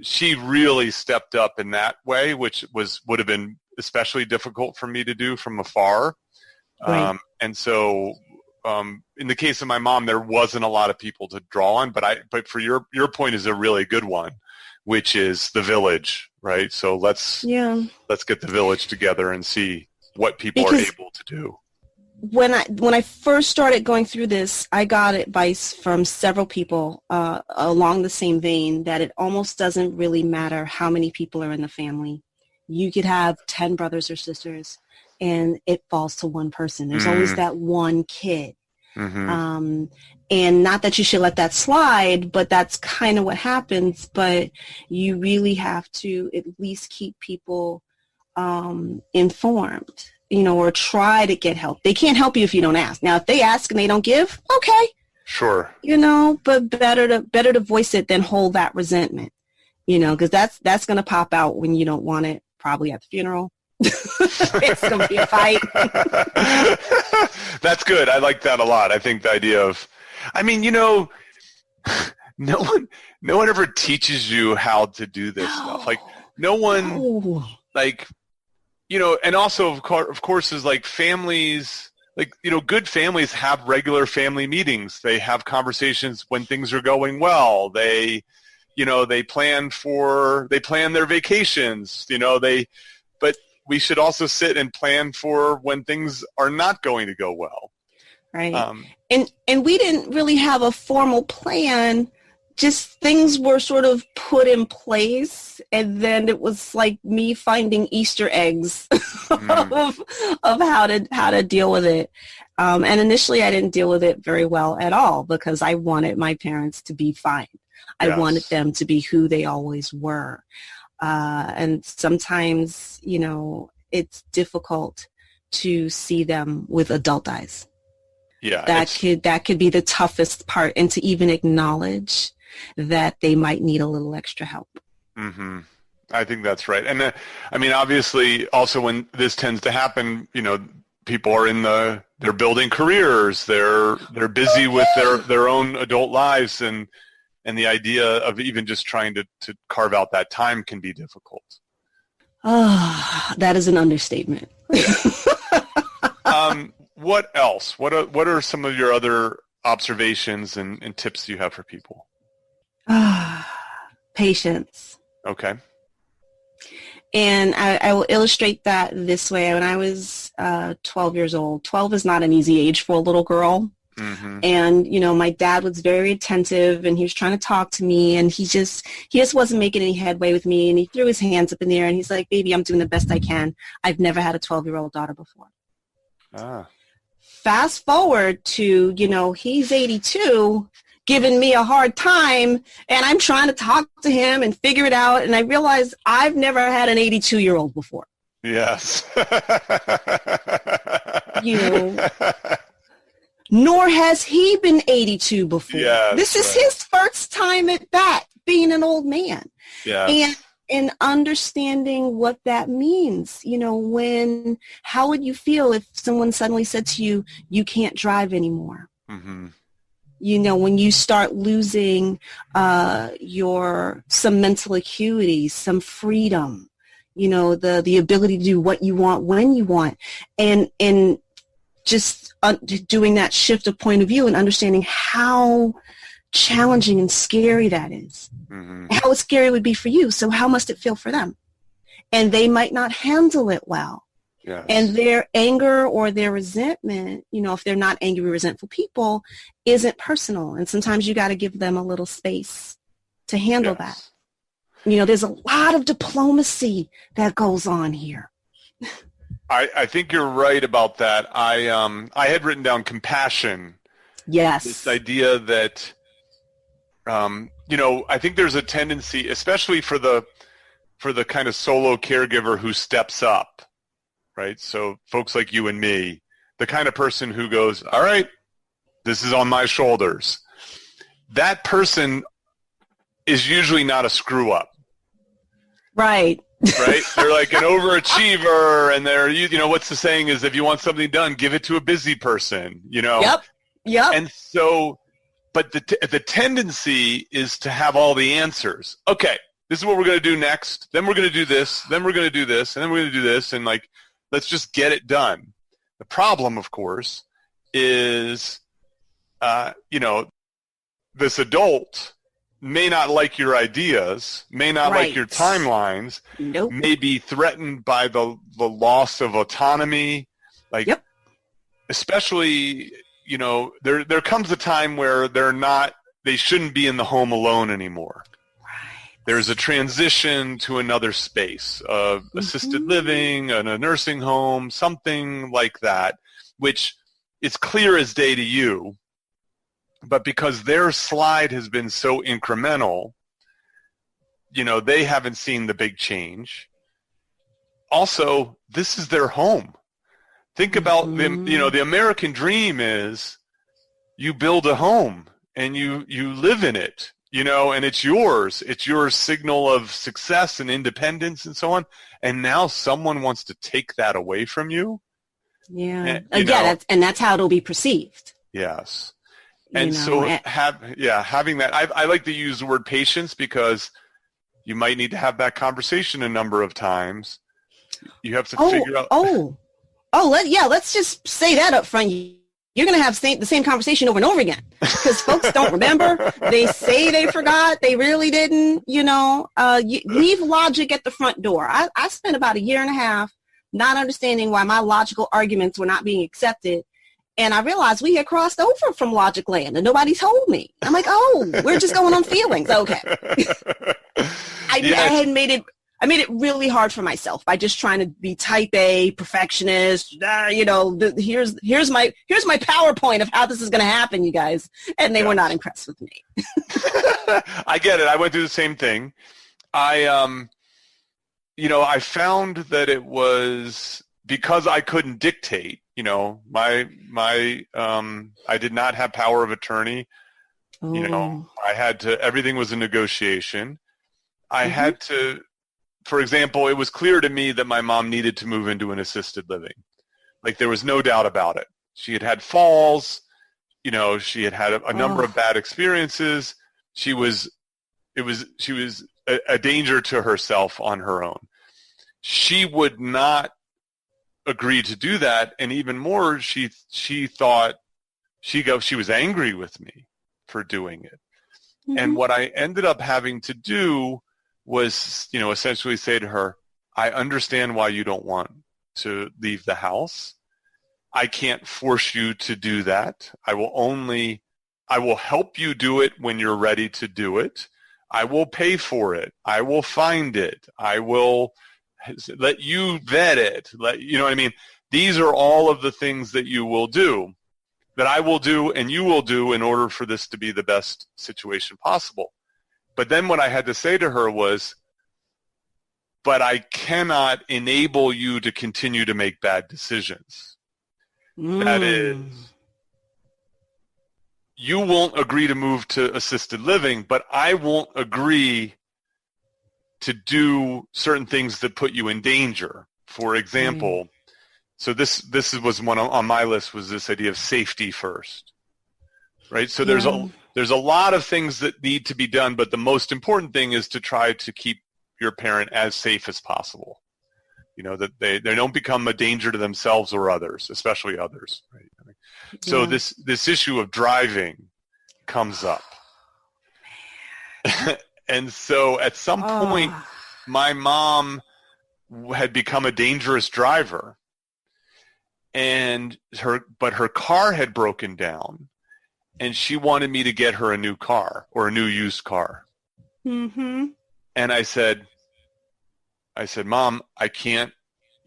she really stepped up in that way, which would have been especially difficult for me to do from afar. Right. And so, in the case of my mom, there wasn't a lot of people to draw on, but for your point is a really good one, which is the village, right? So let's get the village together and see what people are able to do. when I first started going through this, I got advice from several people along the same vein that it almost doesn't really matter how many people are in the family. You could have 10 brothers or sisters, and it falls to one person. There's always that one kid. Mm-hmm. And not that you should let that slide, but that's kind of what happens. But you really have to at least keep people informed, or try to get help. They can't help you if you don't ask. Now, if they ask and they don't give, okay. Sure. But better to voice it than hold that resentment, because that's going to pop out when you don't want it, probably at the funeral. It's going to be a fight. That's good. I like that a lot. I think the idea of, no one ever teaches you how to do this stuff. Like no one, and also of course is like families, good families have regular family meetings. They have conversations when things are going well. They plan their vacations, but we should also sit and plan for when things are not going to go well. Right. And we didn't really have a formal plan. Just things were sort of put in place, and then it was like me finding Easter eggs of how to deal with it. And initially I didn't deal with it very well at all because I wanted my parents to be fine. I wanted them to be who they always were. And sometimes, it's difficult to see them with adult eyes. Yeah. That could be the toughest part, and to even acknowledge that they might need a little extra help. Mm-hmm. I think that's right. And obviously also when this tends to happen, people are they're building careers, they're busy with their own adult lives, and the idea of even just trying to carve out that time can be difficult. That is an understatement. What else? What are some of your other observations and tips you have for people? Patience. Okay. And I will illustrate that this way. When I was 12 years old, 12 is not an easy age for a little girl. Mm-hmm. And, my dad was very attentive, and he was trying to talk to me, and he just wasn't making any headway with me. And he threw his hands up in the air, and he's like, "Baby, I'm doing the best I can. I've never had a 12-year-old daughter before." Fast forward to, he's 82, giving me a hard time, and I'm trying to talk to him and figure it out. And I realize I've never had an 82-year-old before. Yes. Nor has he been 82 before. Yes, this is his first time at bat, being an old man. Yes. And understanding what that means. How would you feel if someone suddenly said to you, "You can't drive anymore"? Mm-hmm. When you start losing some mental acuity, some freedom, the ability to do what you want when you want, and just doing that shift of point of view and understanding how challenging and scary that is. Mm-hmm. How scary it would be for you. So how must it feel for them? And they might not handle it well. Yes. And their anger or their resentment, if they're not angry, resentful people, isn't personal. And sometimes you got to give them a little space to handle that. There's a lot of diplomacy that goes on here. I think you're right about that. I had written down compassion. Yes. This idea that, I think there's a tendency, especially for the kind of solo caregiver who steps up, right? So folks like you and me, the kind of person who goes, "All right, this is on my shoulders." That person is usually not a screw up. Right. Right? They're like an overachiever, and they're, what's the saying is, if you want something done, give it to a busy person, Yep. And so, but the tendency is to have all the answers. Okay, this is what we're going to do next. Then we're going to do this. Then we're going to do this. And then we're going to do this. And let's just get it done. The problem, of course, is, this adult may not like your ideas, may not like your timelines, may be threatened by the loss of autonomy. Yep. especially, there comes a time where they shouldn't be in the home alone anymore. There's a transition to another space of assisted living and a nursing home, something like that, which is clear as day to you. But because their slide has been so incremental, they haven't seen the big change. Also, this is their home. Think about the American dream is you build a home and you live in it, and it's yours. It's your signal of success and independence and so on. And now someone wants to take that away from you. Yeah. That's how it'll be perceived. Yes. And having that, I like to use the word patience because you might need to have that conversation a number of times. You have to figure out. Let's just say that up front. You're going to have the same conversation over and over again because folks don't remember. They say they forgot. They really didn't, leave logic at the front door. I spent about 1.5 years not understanding why my logical arguments were not being accepted. And I realized we had crossed over from logic land and nobody told me. I'm like, we're just going on feelings. Okay. I had made it really hard for myself by just trying to be type A, perfectionist. Here's my PowerPoint of how this is going to happen, you guys. And they were not impressed with me. I get it. I went through the same thing. I found that it was because I couldn't dictate. I did not have power of attorney. I had to. Everything was a negotiation. I had to. For example, it was clear to me that my mom needed to move into an assisted living. Like there was no doubt about it. She had falls, she had a number of bad experiences. She was a danger to herself on her own. She would not agree to do that. And even more, she thought she was angry with me for doing it. Mm-hmm. And what I ended up having to do was, essentially say to her, I understand why you don't want to leave the house. I can't force you to do that. I will help you do it when you're ready to do it. I will pay for it. I will find it. I will let you vet it. You know what I mean? These are all of the things that you will do, that I will do and you will do in order for this to be the best situation possible. But then what I had to say to her was, but I cannot enable you to continue to make bad decisions. That is, you won't agree to move to assisted living, but I won't agree to do certain things that put you in danger. For example, so this was one on my list, was this idea of safety first, right? So there's a lot of things that need to be done, but the most important thing is to try to keep your parent as safe as possible. That they don't become a danger to themselves or others, especially others. Right? So this issue of driving comes up. And so at some point, my mom had become a dangerous driver, but her car had broken down. And she wanted me to get her a new car or a new used car. Mm-hmm. And I said, Mom, I can't,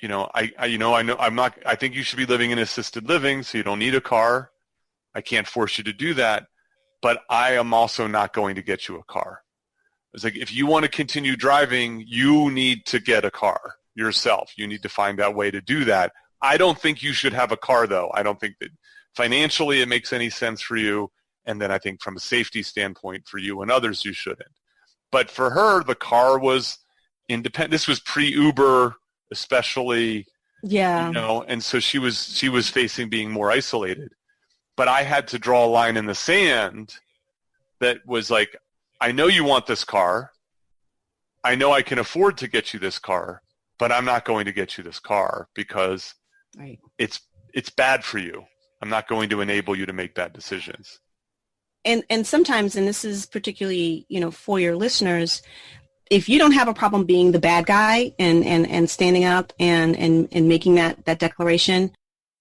I know I'm not, I think you should be living in assisted living, so you don't need a car. I can't force you to do that, but I am also not going to get you a car. I was like, if you want to continue driving, you need to get a car yourself. You need to find that way to do that. I don't think you should have a car, though. I don't think that financially it makes any sense for you, and then I think from a safety standpoint for you and others, you shouldn't. But for her, the car was independent. This was pre-Uber, especially, and so she was facing being more isolated. But I had to draw a line in the sand that was like, I know you want this car. I know I can afford to get you this car, but I'm not going to get you this car because it's bad for you. I'm not going to enable you to make bad decisions. And sometimes, and this is particularly, for your listeners, if you don't have a problem being the bad guy and standing up and making that declaration,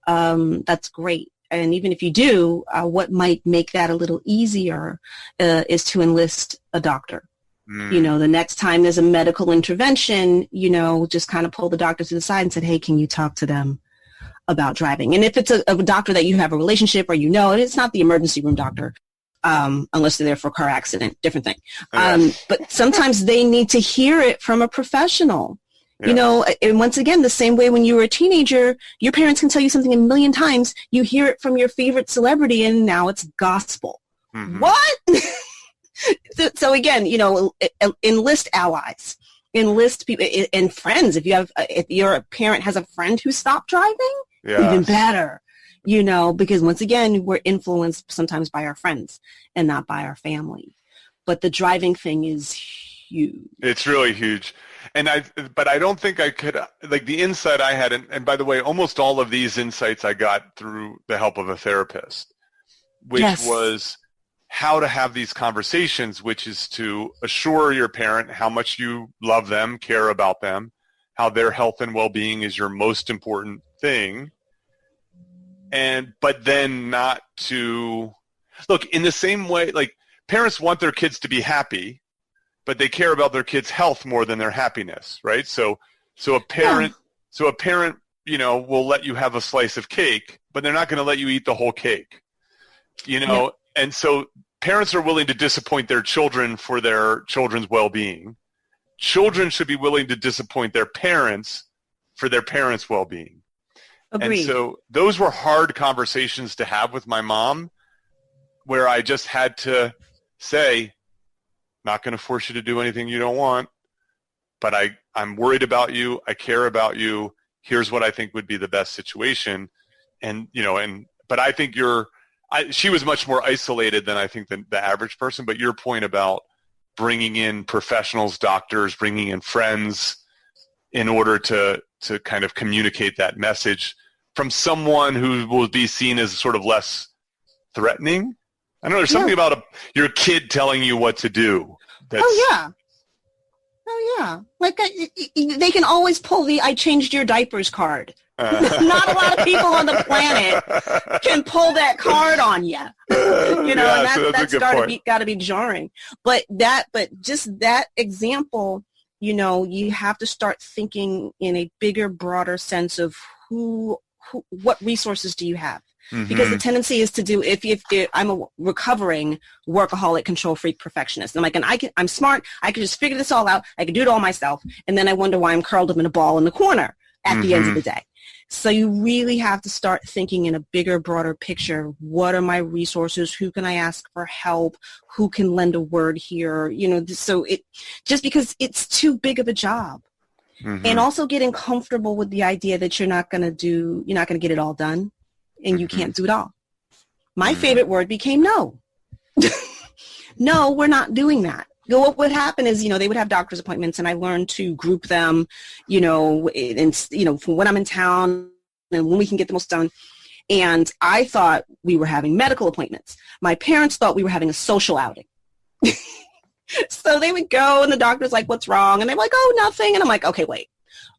that's great. And even if you do, what might make that a little easier is to enlist a doctor. You know, the next time there's a medical intervention, you know, just kind of pull the doctor to the side and said, hey, can you talk to them about driving? And if it's a doctor that you have a relationship or you know, and it's not the emergency room doctor, unless they're there for a car accident, different thing. But sometimes they need to hear it from a professional. You know, and once again, the same way when you were a teenager, your parents can tell you something a million times. You hear it from your favorite celebrity, and now it's gospel. What? So again, you know, enlist allies, enlist people and friends. If your parent has a friend who stopped driving, even better. You know, because once again, we're influenced sometimes by our friends and not by our family. But the driving thing is huge. It's really huge. But I don't think I could, like the insight I had, and by the way, almost all of these insights I got through the help of a therapist, which was how to have these conversations, which is to assure your parent how much you love them, care about them, how their health and well-being is your most important thing. But then not to, look, in the same way, like parents want their kids to be happy, but they care about their kids' health more than their happiness, right? So a parent, you know, will let you have a slice of cake, but they're not going to let you eat the whole cake, you know? And so parents are willing to disappoint their children for their children's well-being. Children should be willing to disappoint their parents for their parents' well-being. Agreed. And so those were hard conversations to have with my mom, where I just had to say, not going to force you to do anything you don't want, but I'm worried about you. I care about you. Here's what I think would be the best situation. And, you know, but I think she was much more isolated than I think the average person, but your point about bringing in professionals, doctors, bringing in friends in order to kind of communicate that message from someone who will be seen as sort of less threatening. I don't know, there's something about your kid telling you what to do. Oh, yeah. Like they can always pull the I changed your diapers card. Not a lot of people on the planet can pull that card on you. You know, and that's got to be jarring. But just that example, you know, you have to start thinking in a bigger, broader sense of what resources do you have? Because the tendency is to do, if I'm a recovering workaholic, control freak perfectionist. I'm like, I'm smart. I can just figure this all out. I can do it all myself. And then I wonder why I'm curled up in a ball in the corner at the end of the day. So you really have to start thinking in a bigger, broader picture. What are my resources? Who can I ask for help? Who can lend a word here? You know, so just because it's too big of a job. And also getting comfortable with the idea that you're not going to get it all done. And you can't do it all. My favorite word became no. No, we're not doing that. What would happen is, you know, they would have doctor's appointments, and I learned to group them, you know, and, you know, from when I'm in town and when we can get the most done. And I thought we were having medical appointments. My parents thought we were having a social outing. So they would go, and the doctor's like, what's wrong? And they're like, oh, nothing. And I'm like, okay, wait.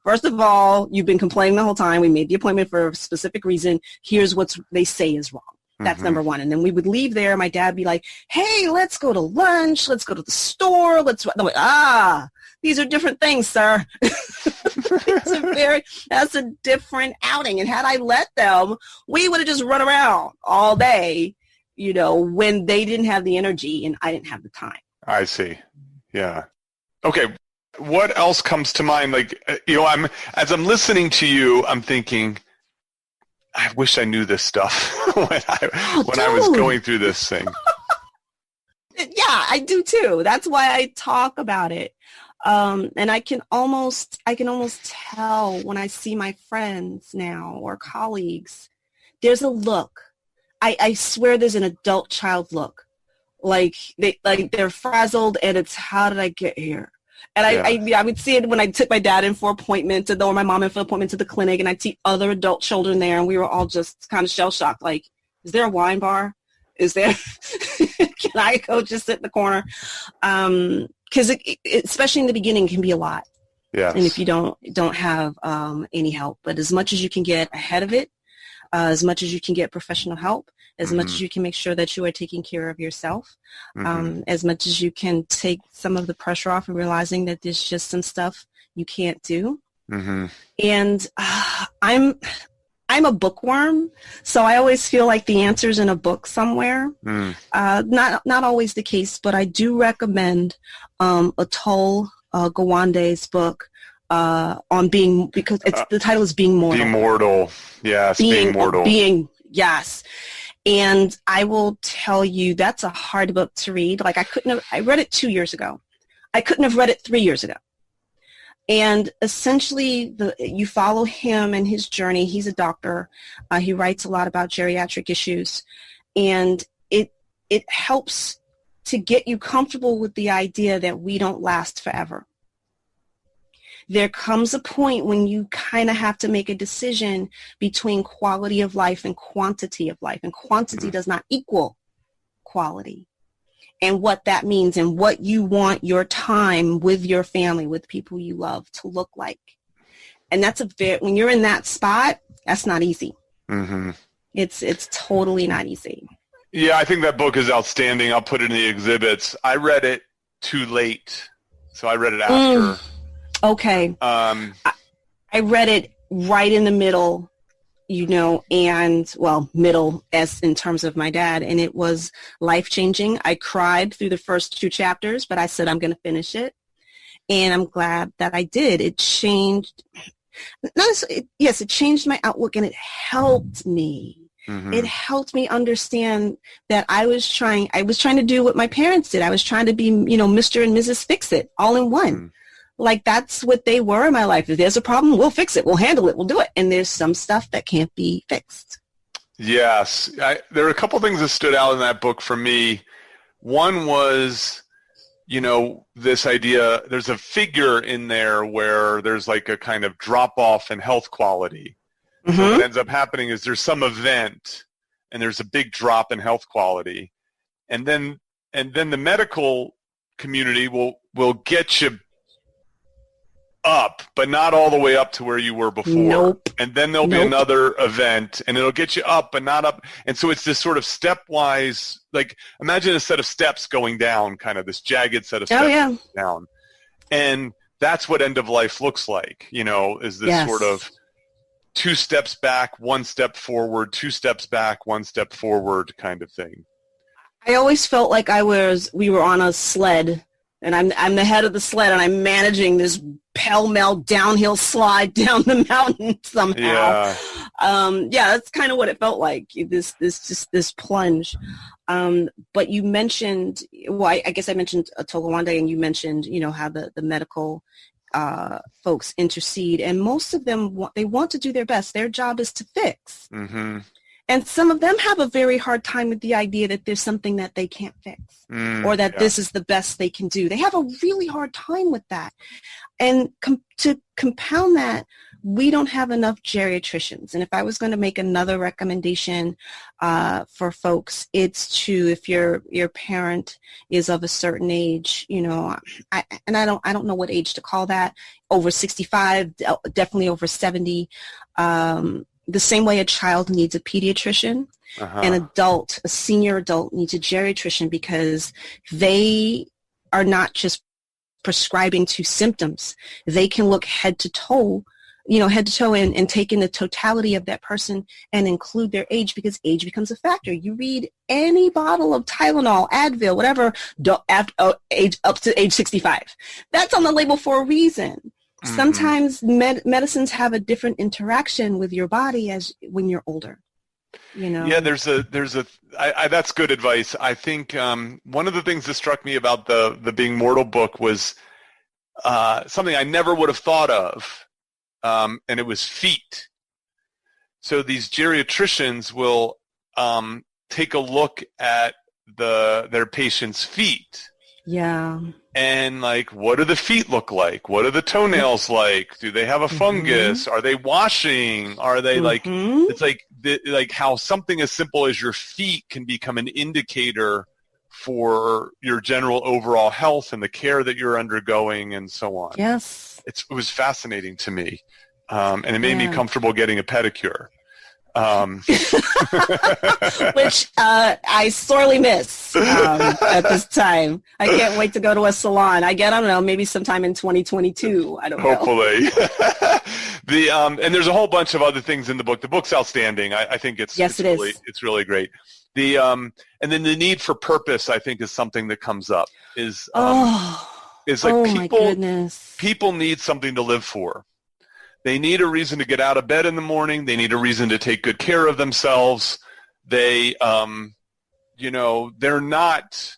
First of all, you've been complaining the whole time. We made the appointment for a specific reason. Here's what they say is wrong. That's number one. And then we would leave there. My dad would be like, hey, let's go to lunch. Let's go to the store. I'm like, these are different things, sir. That's a different outing. And had I let them, we would have just run around all day, you know, when they didn't have the energy and I didn't have the time. I see. Yeah. Okay. What else comes to mind? Like, you know, as I'm listening to you, I'm thinking, I wish I knew this stuff when I was going through this thing. Yeah, I do too. That's why I talk about it. And I can almost tell when I see my friends now or colleagues, there's a look. I swear there's an adult child look. Like they're frazzled, and it's, how did I get here? And I would see it when I took my dad in for appointments, or my mom in for appointments at the clinic, and I'd see other adult children there, and we were all just kind of shell-shocked. Like, is there a wine bar? Is there? Can I go just sit in the corner? Because especially in the beginning, can be a lot. Yeah. And if you don't have any help, but as much as you can get ahead of it, as much as you can get professional help, as much as you can make sure that you are taking care of yourself, as much as you can take some of the pressure off and realizing that there's just some stuff you can't do. And I'm a bookworm, so I always feel like the answer's in a book somewhere. Not always the case, but I do recommend Atul Gawande's book on being, because the title is Being Mortal. Being Mortal, yes, Being Mortal. Yes. And I will tell you, that's a hard book to read. Like I read it 2 years ago. I couldn't have read it 3 years ago. And essentially, you follow him and his journey. He's a doctor. He writes a lot about geriatric issues. And it helps to get you comfortable with the idea that we don't last forever. There comes a point when you kind of have to make a decision between quality of life and quantity of life. And quantity does not equal quality. And what that means and what you want your time with your family, with people you love, to look like. And that's when you're in that spot, that's not easy. It's totally not easy. Yeah, I think that book is outstanding. I'll put it in the exhibits. I read it too late, so I read it after. Okay. I read it right in the middle, middle as in terms of my dad, and it was life-changing. I cried through the first 2 chapters, but I said I'm going to finish it, and I'm glad that I did. It changed, it changed my outlook, and it helped me. It helped me understand that I was trying to do what my parents did. I was trying to be, Mr. and Mrs. Fix-It all in one. Like, that's what they were in my life. If there's a problem, we'll fix it. We'll handle it. We'll do it. And there's some stuff that can't be fixed. Yes. There are a couple things that stood out in that book for me. One was, this idea, there's a figure in there where there's like a kind of drop-off in health quality. So what ends up happening is there's some event and there's a big drop in health quality. And then the medical community will get you up, but not all the way up to where you were before. Nope. And then there'll be another event, and it'll get you up, but not up. And so it's this sort of stepwise, like imagine a set of steps going down, kind of this jagged set of steps going down. And that's what end of life looks like, is this sort of 2 steps back, 1 step forward, 2 steps back, 1 step forward kind of thing. I always felt like we were on a sled, and I'm the head of the sled, and I'm managing this pell-mell downhill slide down the mountain somehow. That's kind of what it felt like, this plunge. But you mentioned, I guess I mentioned Atul Gawande, and you mentioned, how the medical folks intercede, and most of them, they want to do their best. Their job is to fix. And some of them have a very hard time with the idea that there's something that they can't fix or that this is the best they can do. They have a really hard time with that. And to compound that, we don't have enough geriatricians. And if I was going to make another recommendation for folks, it's to, if your parent is of a certain age, I don't know what age to call that, over 65, definitely over 70, the same way a child needs a pediatrician, an adult, a senior adult needs a geriatrician, because they are not just prescribing to symptoms. They can look head to toe and take in the totality of that person and include their age, because age becomes a factor. You read any bottle of Tylenol, Advil, whatever, up to age 65. That's on the label for a reason. Sometimes medicines have a different interaction with your body as when you're older. Yeah, that's good advice. I think one of the things that struck me about the Being Mortal book was something I never would have thought of, and it was feet. So these geriatricians will take a look at their patients' feet. Yeah. And like, what do the feet look like? What are the toenails like? Do they have a fungus? Are they washing? Are they like, it's like how something as simple as your feet can become an indicator for your general overall health and the care that you're undergoing and so on. Yes. It was fascinating to me. And it made me comfortable getting a pedicure. Which I sorely miss at this time. I can't wait to go to a salon. I don't know, maybe sometime in 2022. I don't know. Hopefully. And there's a whole bunch of other things in the book. The book's outstanding. I think it's really great. And then the need for purpose, I think, is something that comes up. People need something to live for. They need a reason to get out of bed in the morning. They need a reason to take good care of themselves. They're not,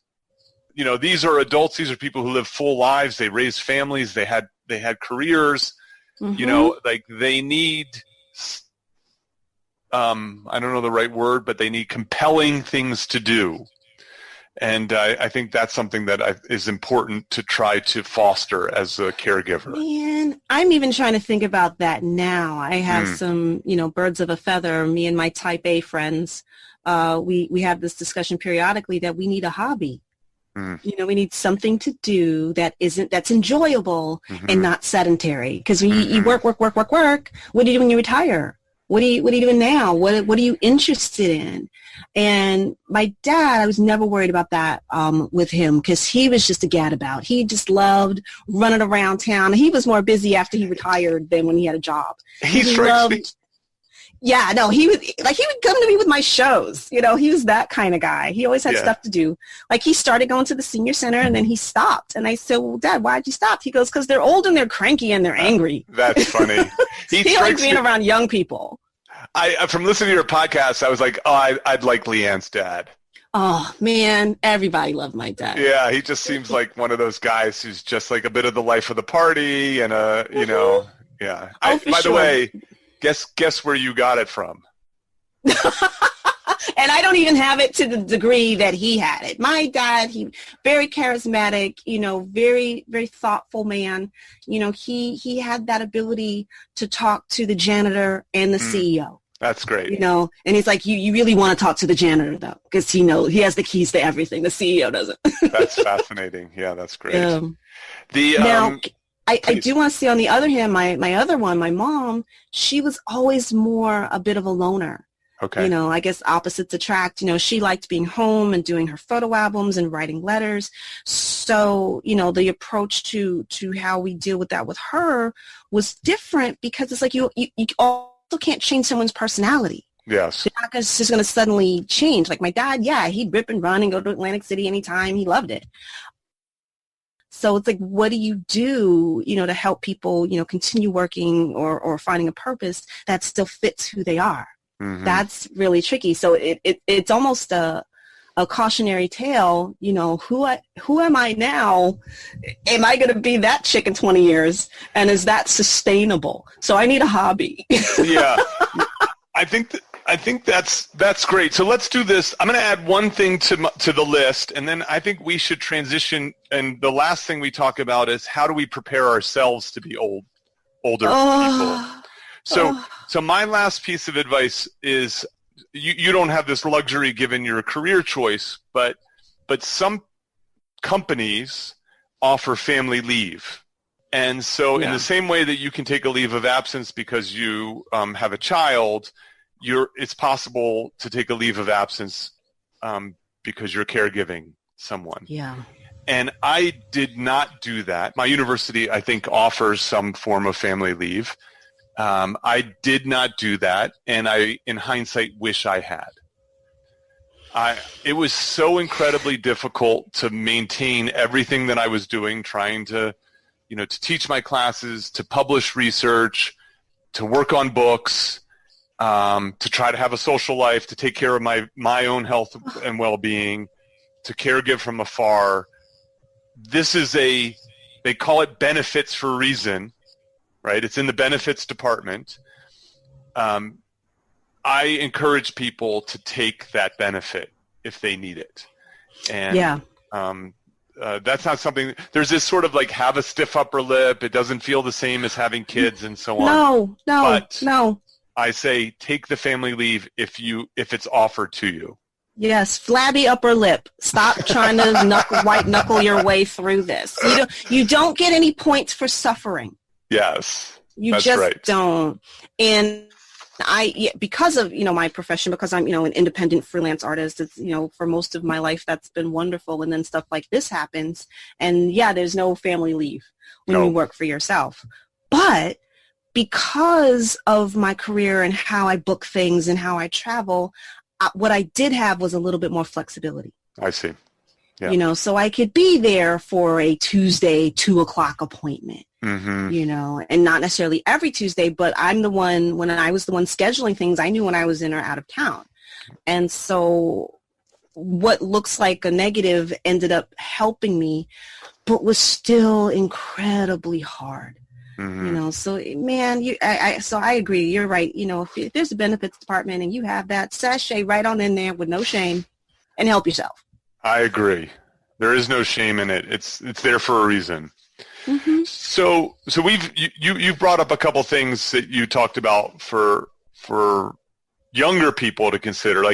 these are adults. These are people who live full lives. They raised families. They had careers. Mm-hmm. They need, I don't know the right word, but they need compelling things to do. And I think that's something that is important to try to foster as a caregiver. Man, I'm even trying to think about that now. I have some, birds of a feather, me and my type A friends. We have this discussion periodically that we need a hobby. We need something to do that's enjoyable and not sedentary. Because when you work, what do you do when you retire? What are you doing now? What are you interested in? And my dad, I was never worried about that with him because he was just a gadabout. He just loved running around town. He was more busy after he retired than when he had a job. He would come to me with my shows. He was that kind of guy. He always had stuff to do. Like he started going to the senior center and then he stopped. And I said, well, Dad, why'd you stop? He goes, because they're old and they're cranky and they're angry. That's funny. He likes being around young people. From listening to your podcast, I was like, I'd like Leann's dad. Oh, man, everybody loved my dad. Yeah, he just seems like one of those guys who's just like a bit of the life of the party and, yeah. By the way, guess where you got it from? And I don't even have it to the degree that he had it. My dad, he very charismatic, very, very thoughtful man. He had that ability to talk to the janitor and the CEO. That's great. And he's like, you really want to talk to the janitor, though, because he has the keys to everything. The CEO doesn't. That's fascinating. Yeah, that's great. Now, I do want to say, on the other hand, my other one, my mom, she was always more a bit of a loner. Okay. I guess opposites attract. She liked being home and doing her photo albums and writing letters. So, the approach to how we deal with that with her was different because it's like you also can't change someone's personality. Yes. It's not just going to suddenly change. Like my dad, he'd rip and run and go to Atlantic City anytime. He loved it. So it's like, what do you do, to help people, continue working or finding a purpose that still fits who they are? Mm-hmm. That's really tricky. So it's almost a cautionary tale. Who am I now? Am I going to be that chick in 20 years? And is that sustainable? So I need a hobby. Yeah, I think that's great. So let's do this. I'm going to add one thing to the list, and then I think we should transition. And the last thing we talk about is how do we prepare ourselves to be older people. So my last piece of advice is you don't have this luxury given your career choice, but some companies offer family leave. And so in the same way that you can take a leave of absence because you have a child, it's possible to take a leave of absence because you're caregiving someone. Yeah. And I did not do that. My university, I think, offers some form of family leave. I did not do that, and I, in hindsight, wish I had. It was so incredibly difficult to maintain everything that I was doing, trying to, to teach my classes, to publish research, to work on books, to try to have a social life, to take care of my own health and well-being, to caregive from afar. This is they call it benefits for a reason. Right, it's in the benefits department. I encourage people to take that benefit if they need it, and that's not something. There's this sort of like have a stiff upper lip. It doesn't feel the same as having kids and so on. No. I say take the family leave if it's offered to you. Yes, flabby upper lip. Stop trying to white knuckle your way through this. You don't get any points for suffering. Yes, you just don't. And because of, my profession, because I'm, an independent freelance artist, it's, for most of my life, that's been wonderful. And then stuff like this happens. And yeah, there's no family leave when you work for yourself. But because of my career and how I book things and how I travel, what I did have was a little bit more flexibility. I see. Yeah. So I could be there for a Tuesday 2:00 appointment, and not necessarily every Tuesday, but when I was the one scheduling things, I knew when I was in or out of town. And so what looks like a negative ended up helping me, but was still incredibly hard. So man, so I agree. You're right. If there's a benefits department and you have that, sashay right on in there with no shame and help yourself. I agree. There is no shame in it. It's there for a reason. So you've brought up a couple things that you talked about for younger people to consider.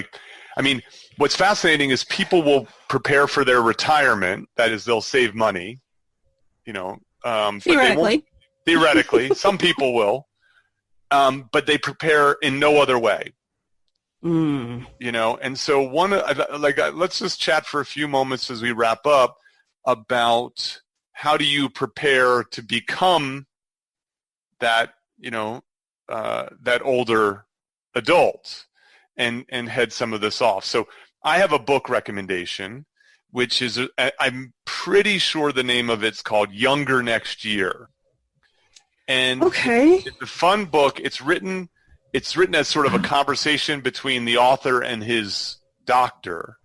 What's fascinating is people will prepare for their retirement. That is, they'll save money. Theoretically. Theoretically, some people will, but they prepare in no other way. And so let's just chat for a few moments as we wrap up about how do you prepare to become that, that older adult and head some of this off. So I have a book recommendation, which is, I'm pretty sure the name of it's called Younger Next Year. And it's a fun book. It's written as sort of a conversation between the author and his doctor.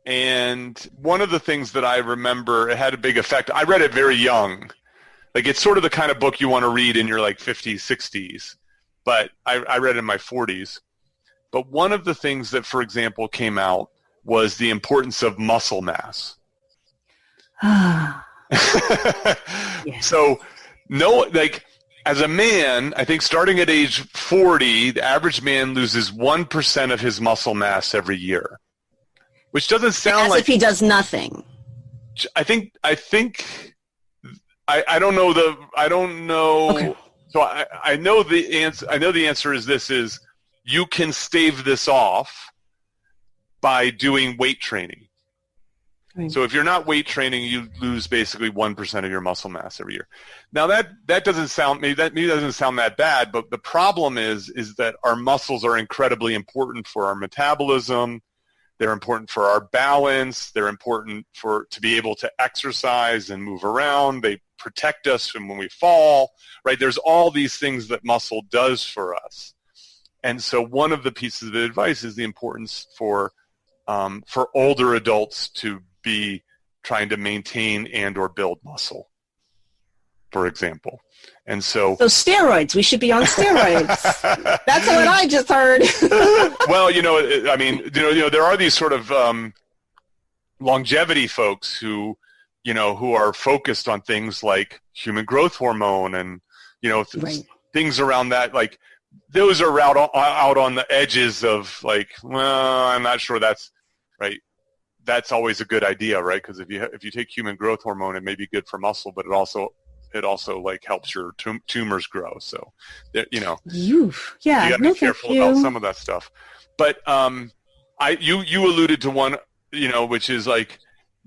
And one of the things that I remember, it had a big effect. I read it very young. It's sort of the kind of book you want to read in your 50s, 60s. But I read it in my 40s. But one of the things that, for example, came out was the importance of muscle mass. Yes. So, as a man, I think starting at age 40, the average man loses 1% of his muscle mass every year, which doesn't sound if he does nothing. I don't know I don't know. Okay. So I know the answer. I know the answer is this: is you can stave this off by doing weight training. Right. So if you're not weight training, you lose basically 1% of your muscle mass every year. Now that doesn't sound doesn't sound that bad, but the problem is that our muscles are incredibly important for our metabolism. They're important for our balance. They're important to be able to exercise and move around. They protect us from when we fall, right? There's all these things that muscle does for us. And so one of the pieces of advice is the importance for older adults to be trying to maintain and or build muscle, for example. And so steroids, we should be on steroids. That's what I just heard. Well, there are these sort of longevity folks who are focused on things like human growth hormone and, right. Things around that, those are out on the edges of I'm not sure that's right. That's always a good idea, right? Because if you take human growth hormone, it may be good for muscle, but it also helps your tumors grow. So, you got to be careful about some of that stuff. But you alluded to one, which is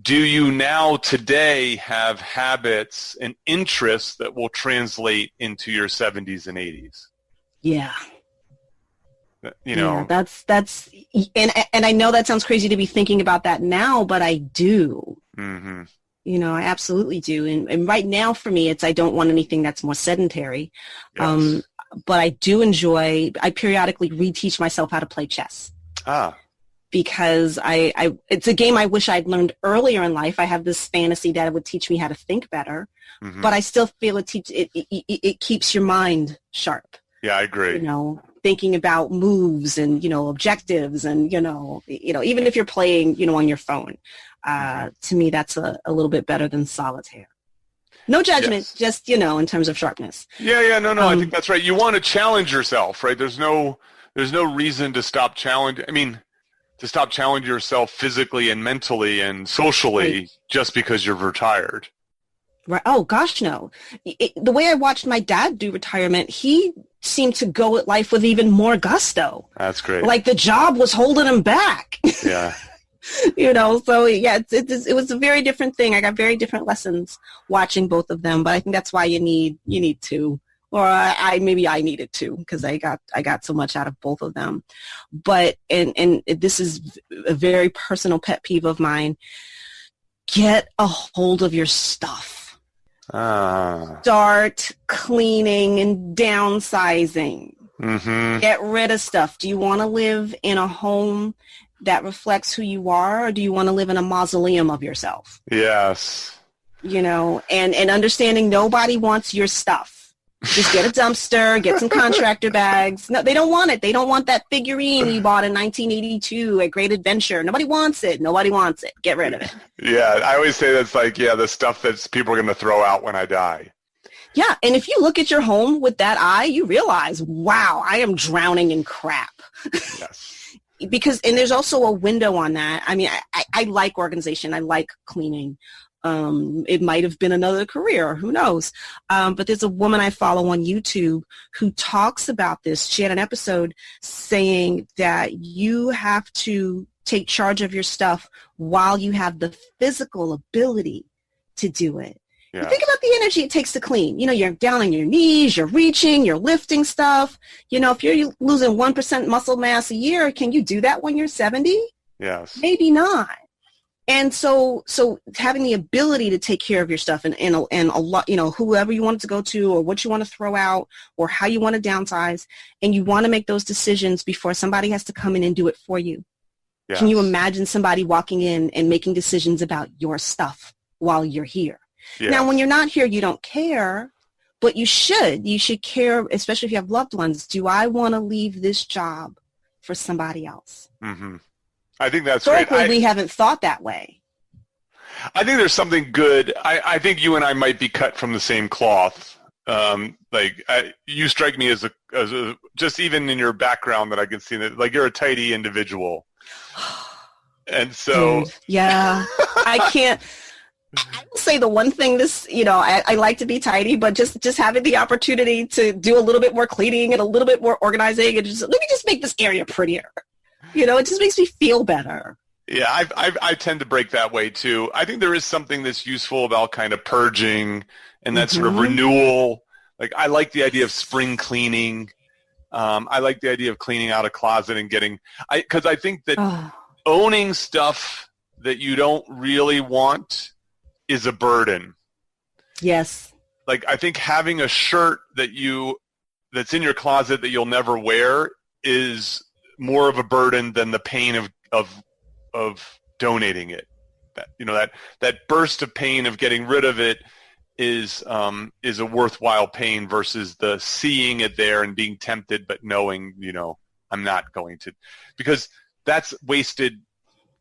do you now today have habits and interests that will translate into your 70s and 80s? Yeah. Yeah, that's and I know that sounds crazy to be thinking about that now, but I do. Mm-hmm. I absolutely do. And right now for me, I don't want anything that's more sedentary. Yes. But I I periodically reteach myself how to play chess. Because it's a game I wish I'd learned earlier in life. I have this fantasy that it would teach me how to think better, but I still feel it keeps your mind sharp. Yeah, I agree. Thinking about moves and, objectives and, even if you're playing, on your phone, to me, that's a little bit better than solitaire. No judgment, yes. Just, in terms of sharpness. Yeah. No, I think that's right. You want to challenge yourself, right? There's no reason to stop challenging yourself physically and mentally and socially right. Just because you're retired. Right. Oh, gosh, no. The way I watched my dad do retirement, he seemed to go at life with even more gusto. That's great. Like the job was holding him back. Yeah. So yeah, it was a very different thing. I got very different lessons watching both of them, but I think that's why you need two, or maybe I needed two, because I got so much out of both of them. But and this is a very personal pet peeve of mine. Get a hold of your stuff. Start cleaning and downsizing. Mm-hmm. Get rid of stuff. Do you want to live in a home that reflects who you are, or do you want to live in a mausoleum of yourself? Yes. And understanding nobody wants your stuff. Just get a dumpster, get some contractor bags. No, they don't want it. They don't want that figurine you bought in 1982 at Great Adventure. Nobody wants it. Nobody wants it. Get rid of it. Yeah, I always say that's like, the stuff that people are going to throw out when I die. Yeah, and if you look at your home with that eye, you realize, wow, I am drowning in crap. Yes. And there's also a window on that. I mean, I like organization. I like cleaning. It might have been another career, who knows? But there's a woman I follow on YouTube who talks about this. She had an episode saying that you have to take charge of your stuff while you have the physical ability to do it. Yeah. Think about the energy it takes to clean. You're down on your knees, you're reaching, you're lifting stuff. If you're losing 1% muscle mass a year, can you do that when you're 70? Yes. Maybe not. And so having the ability to take care of your stuff and a lot, whoever you want it to go to, or what you want to throw out, or how you want to downsize, and you want to make those decisions before somebody has to come in and do it for you. Yes. Can you imagine somebody walking in and making decisions about your stuff while you're here? Yes. Now, when you're not here, you don't care, but you should. You should care, especially if you have loved ones. Do I want to leave this job for somebody else? Mm-hmm. I think that's great. We haven't thought that way. I think there's something good. I think you and I might be cut from the same cloth. You strike me as a just even in your background that I can see that you're a tidy individual. And so, dude, yeah, I can't. I will say the one thing I like to be tidy, but just having the opportunity to do a little bit more cleaning and a little bit more organizing and let me just make this area prettier. It just makes me feel better. Yeah, I tend to break that way too. I think there is something that's useful about kind of purging and that sort of renewal. I like the idea of spring cleaning. I like the idea of cleaning out a closet and because I think that owning stuff that you don't really want is a burden. Yes. I think having a shirt that's in your closet that you'll never wear is more of a burden than the pain of donating it. That burst of pain of getting rid of it is a worthwhile pain versus the seeing it there and being tempted but knowing I'm not going to, because that's wasted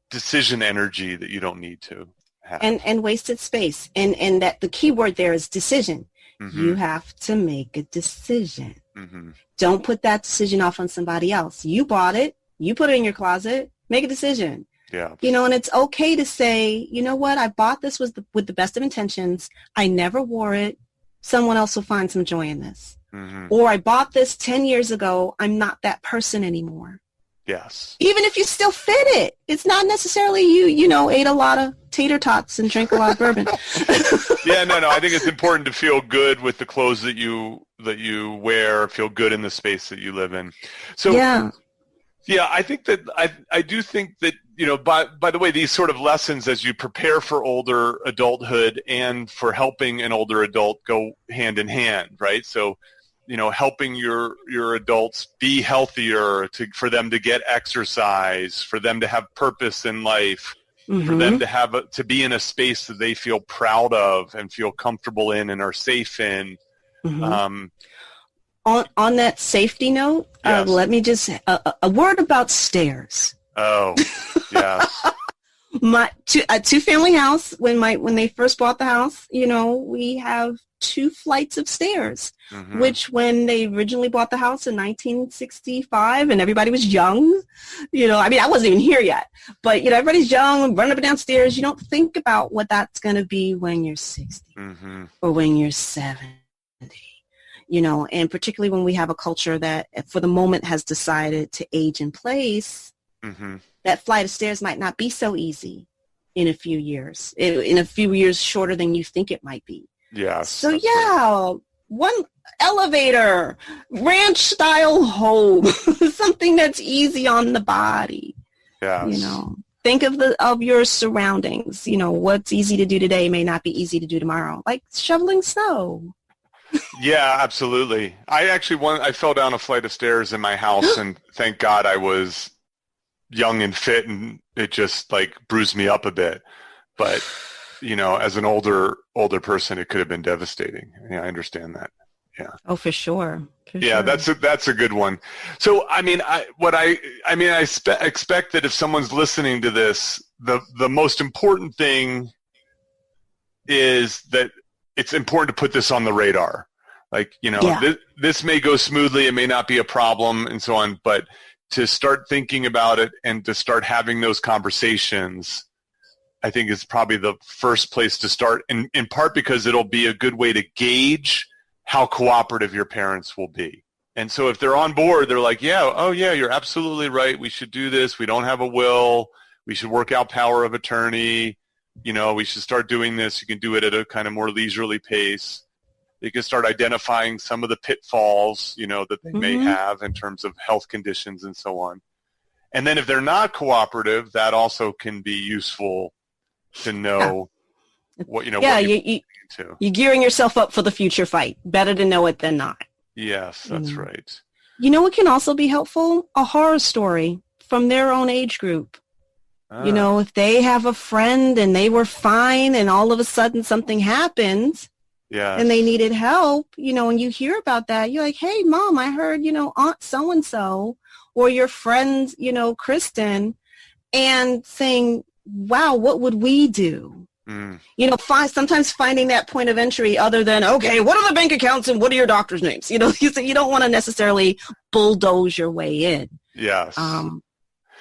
decision energy that you don't need to have. And wasted space. And that the key word there is decision. Mm-hmm. You have to make a decision. Mm-hmm. Don't put that decision off on somebody else. You bought it. You put it in your closet. Make a decision. Yeah. And it's okay to say, you know what? I bought this with the best of intentions. I never wore it. Someone else will find some joy in this. Mm-hmm. Or I bought this 10 years ago. I'm not that person anymore. Yes. Even if you still fit it. It's not necessarily you ate a lot of tater tots and drank a lot of bourbon. Yeah, no. I think it's important to feel good with the clothes that you wear, feel good in the space that you live in. So yeah, I think that I do think that, by the way, these sort of lessons as you prepare for older adulthood and for helping an older adult go hand in hand, right? So, helping your adults be healthier, for them to get exercise, for them to have purpose in life, mm-hmm. for them to be in a space that they feel proud of and feel comfortable in and are safe in. Mm-hmm. On that safety note, yes. Let me just a word about stairs. Oh, yes. A two-family house. When they first bought the house, we have 2 flights of stairs, which when they originally bought the house in 1965 and everybody was young, I wasn't even here yet, but, everybody's young, running up and down stairs. You don't think about what that's going to be when you're 60 or when you're 70, and particularly when we have a culture that for the moment has decided to age in place, that flight of stairs might not be so easy in a few years, in a few years shorter than you think it might be. Yeah. So one elevator, ranch style home, something that's easy on the body. Yes. Think of your surroundings. What's easy to do today may not be easy to do tomorrow, like shoveling snow. Yeah, absolutely. I fell down a flight of stairs in my house, and thank God I was young and fit, and it just bruised me up a bit. But as an older person, it could have been devastating. Yeah, I understand that. Yeah. Oh, for sure. Yeah, that's a good one. So, I expect that if someone's listening to this, the most important thing is that it's important to put this on the radar. This may go smoothly, it may not be a problem, and so on, but to start thinking about it and to start having those conversations, I think is probably the first place to start, in part because it'll be a good way to gauge how cooperative your parents will be. And so if they're on board, they're like, you're absolutely right. We should do this. We don't have a will. We should work out power of attorney. We should start doing this. You can do it at a kind of more leisurely pace. You can start identifying some of the pitfalls, that they may have in terms of health conditions and so on. And then if they're not cooperative, that also can be useful to know what you're gearing yourself up for the future fight. Better to know it than not. Yes, that's right. What can also be helpful? A horror story from their own age group. If they have a friend and they were fine and all of a sudden something happened and they needed help, and you hear about that, you're like, hey, Mom, I heard, Aunt so-and-so or your friend, Kristen, and saying, wow, what would we do? Sometimes finding that point of entry other than, okay, what are the bank accounts and what are your doctor's names? You don't want to necessarily bulldoze your way in. Yes.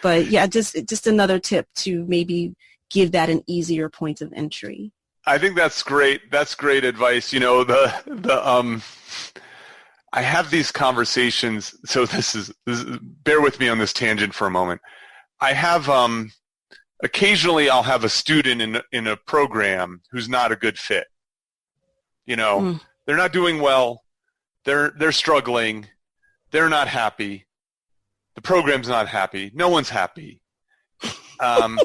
But yeah, just another tip to maybe give that an easier point of entry. I think that's great. That's great advice. I have these conversations. So this is bear with me on this tangent for a moment. I have, occasionally I'll have a student in a program who's not a good fit. They're not doing well. They're struggling. They're not happy. The program's not happy. No one's happy. And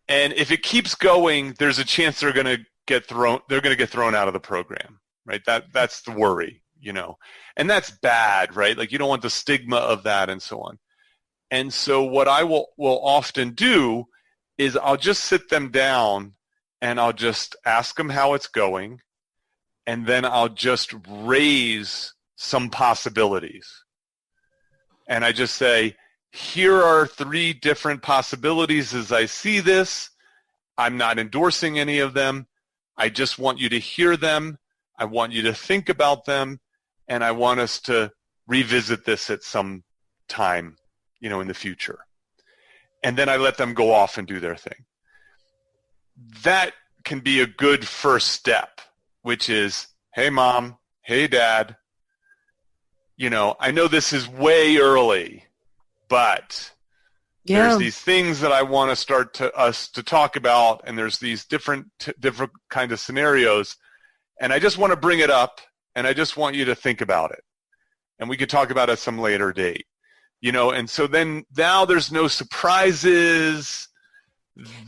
if it keeps going, there's a chance they're going to get thrown out of the program, right? That's the worry, and that's bad, right? You don't want the stigma of that and so on. And so what I will often do is I'll just sit them down and I'll just ask them how it's going, and then I'll just raise some possibilities. And I just say, here are 3 different possibilities as I see this. I'm not endorsing any of them. I just want you to hear them. I want you to think about them. And I want us to revisit this at some time, in the future. And then I let them go off and do their thing. That can be a good first step, which is, hey, Mom, hey, Dad, I know this is way early, but there's these things that I want to start us to talk about, and there's these different kind of scenarios, and I just want to bring it up, and I just want you to think about it, and we could talk about it at some later date. And so then now there's no surprises.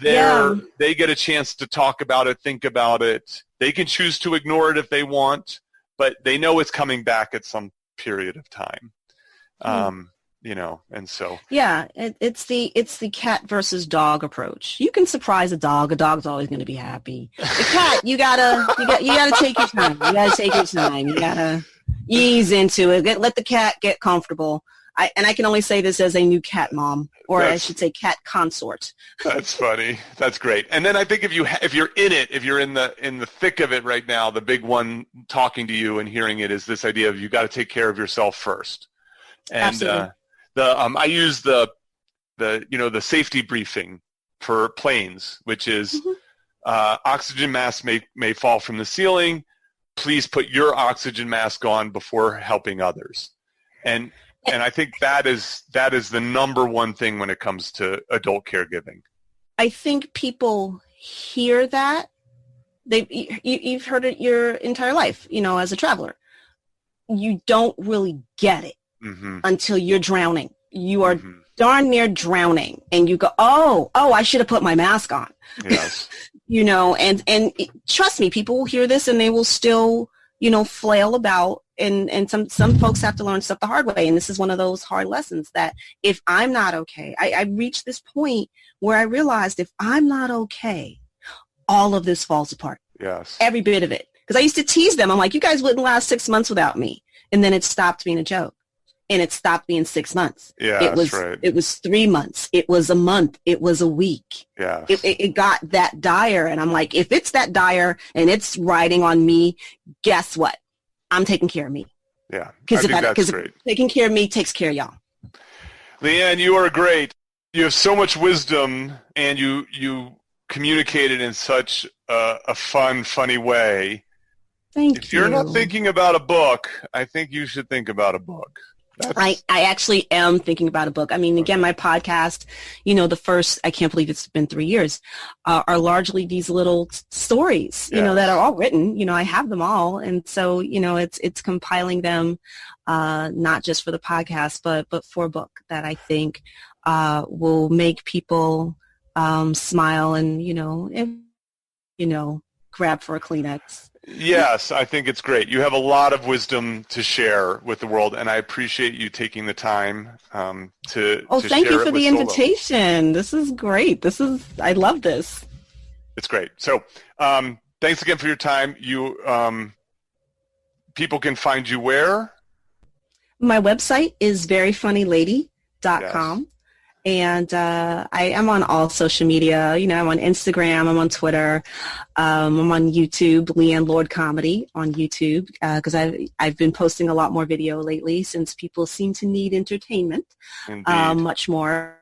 They get a chance to talk about it, think about it. They can choose to ignore it if they want, but they know it's coming back at some period of time. And so. Yeah, it's the cat versus dog approach. You can surprise a dog. A dog's always going to be happy. The cat, you gotta take your time. You gotta take your time. You gotta ease into it. Let the cat get comfortable. I can only say this as a new cat mom, or I should say cat consort. That's funny. That's great. And then I think if you're in it, if you're in the thick of it right now, the big one talking to you and hearing it is this idea of you got to take care of yourself first. And I use the safety briefing for planes, which is oxygen masks may fall from the ceiling. Please put your oxygen mask on before helping others. And I think that is the number one thing when it comes to adult caregiving. I think people hear that. You've heard it your entire life, as a traveler. You don't really get it until you're drowning. You are darn near drowning, and you go, oh, I should have put my mask on. Yes. And trust me, people will hear this and they will still, flail about. And some folks have to learn stuff the hard way. And this is one of those hard lessons that if I'm not okay, I reached this point where I realized if I'm not okay, all of this falls apart. Yes. Every bit of it. Because I used to tease them. I'm like, you guys wouldn't last 6 months without me. And then it stopped being a joke. And it stopped being 6 months. Yeah, that's right. It was 3 months. It was a month. It was a week. Yeah. It got that dire. And I'm like, if it's that dire and it's riding on me, guess what? I'm taking care of me. Yeah. Because great. Taking care of me takes care of y'all. Leighann, you are great. You have so much wisdom, and you communicate it in such a funny way. Thank you. If you're not thinking about a book, I think you should think about a book. I actually am thinking about a book. I mean, again, my podcast, the first, I can't believe it's been 3 years, are largely these little stories, that are all written. I have them all. And so, it's compiling them, not just for the podcast, but for a book that I think will make people smile and, grab for a Kleenex. Yes, I think it's great. You have a lot of wisdom to share with the world, and I appreciate you taking the time to thank share you for the Solo. invitation. This is great. I love this. It's great. So thanks again for your time. You people can find you where? My website is veryfunnylady.com. Yes. And I am on all social media. I'm on Instagram. I'm on Twitter. I'm on YouTube, Leighann Lord Comedy on YouTube, because I've been posting a lot more video lately since people seem to need entertainment much more,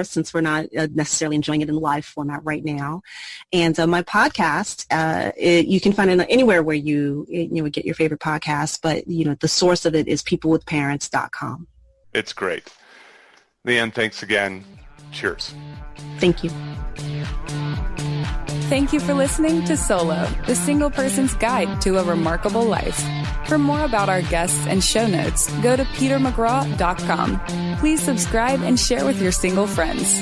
since we're not necessarily enjoying it in live format right now. And my podcast, you can find it anywhere where you would get your favorite podcast, but the source of it is peoplewithparents.com. It's great. Leighann, thanks again. Cheers. Thank you. Thank you for listening to Solo, the single person's guide to a remarkable life. For more about our guests and show notes, go to petermcgraw.com. Please subscribe and share with your single friends.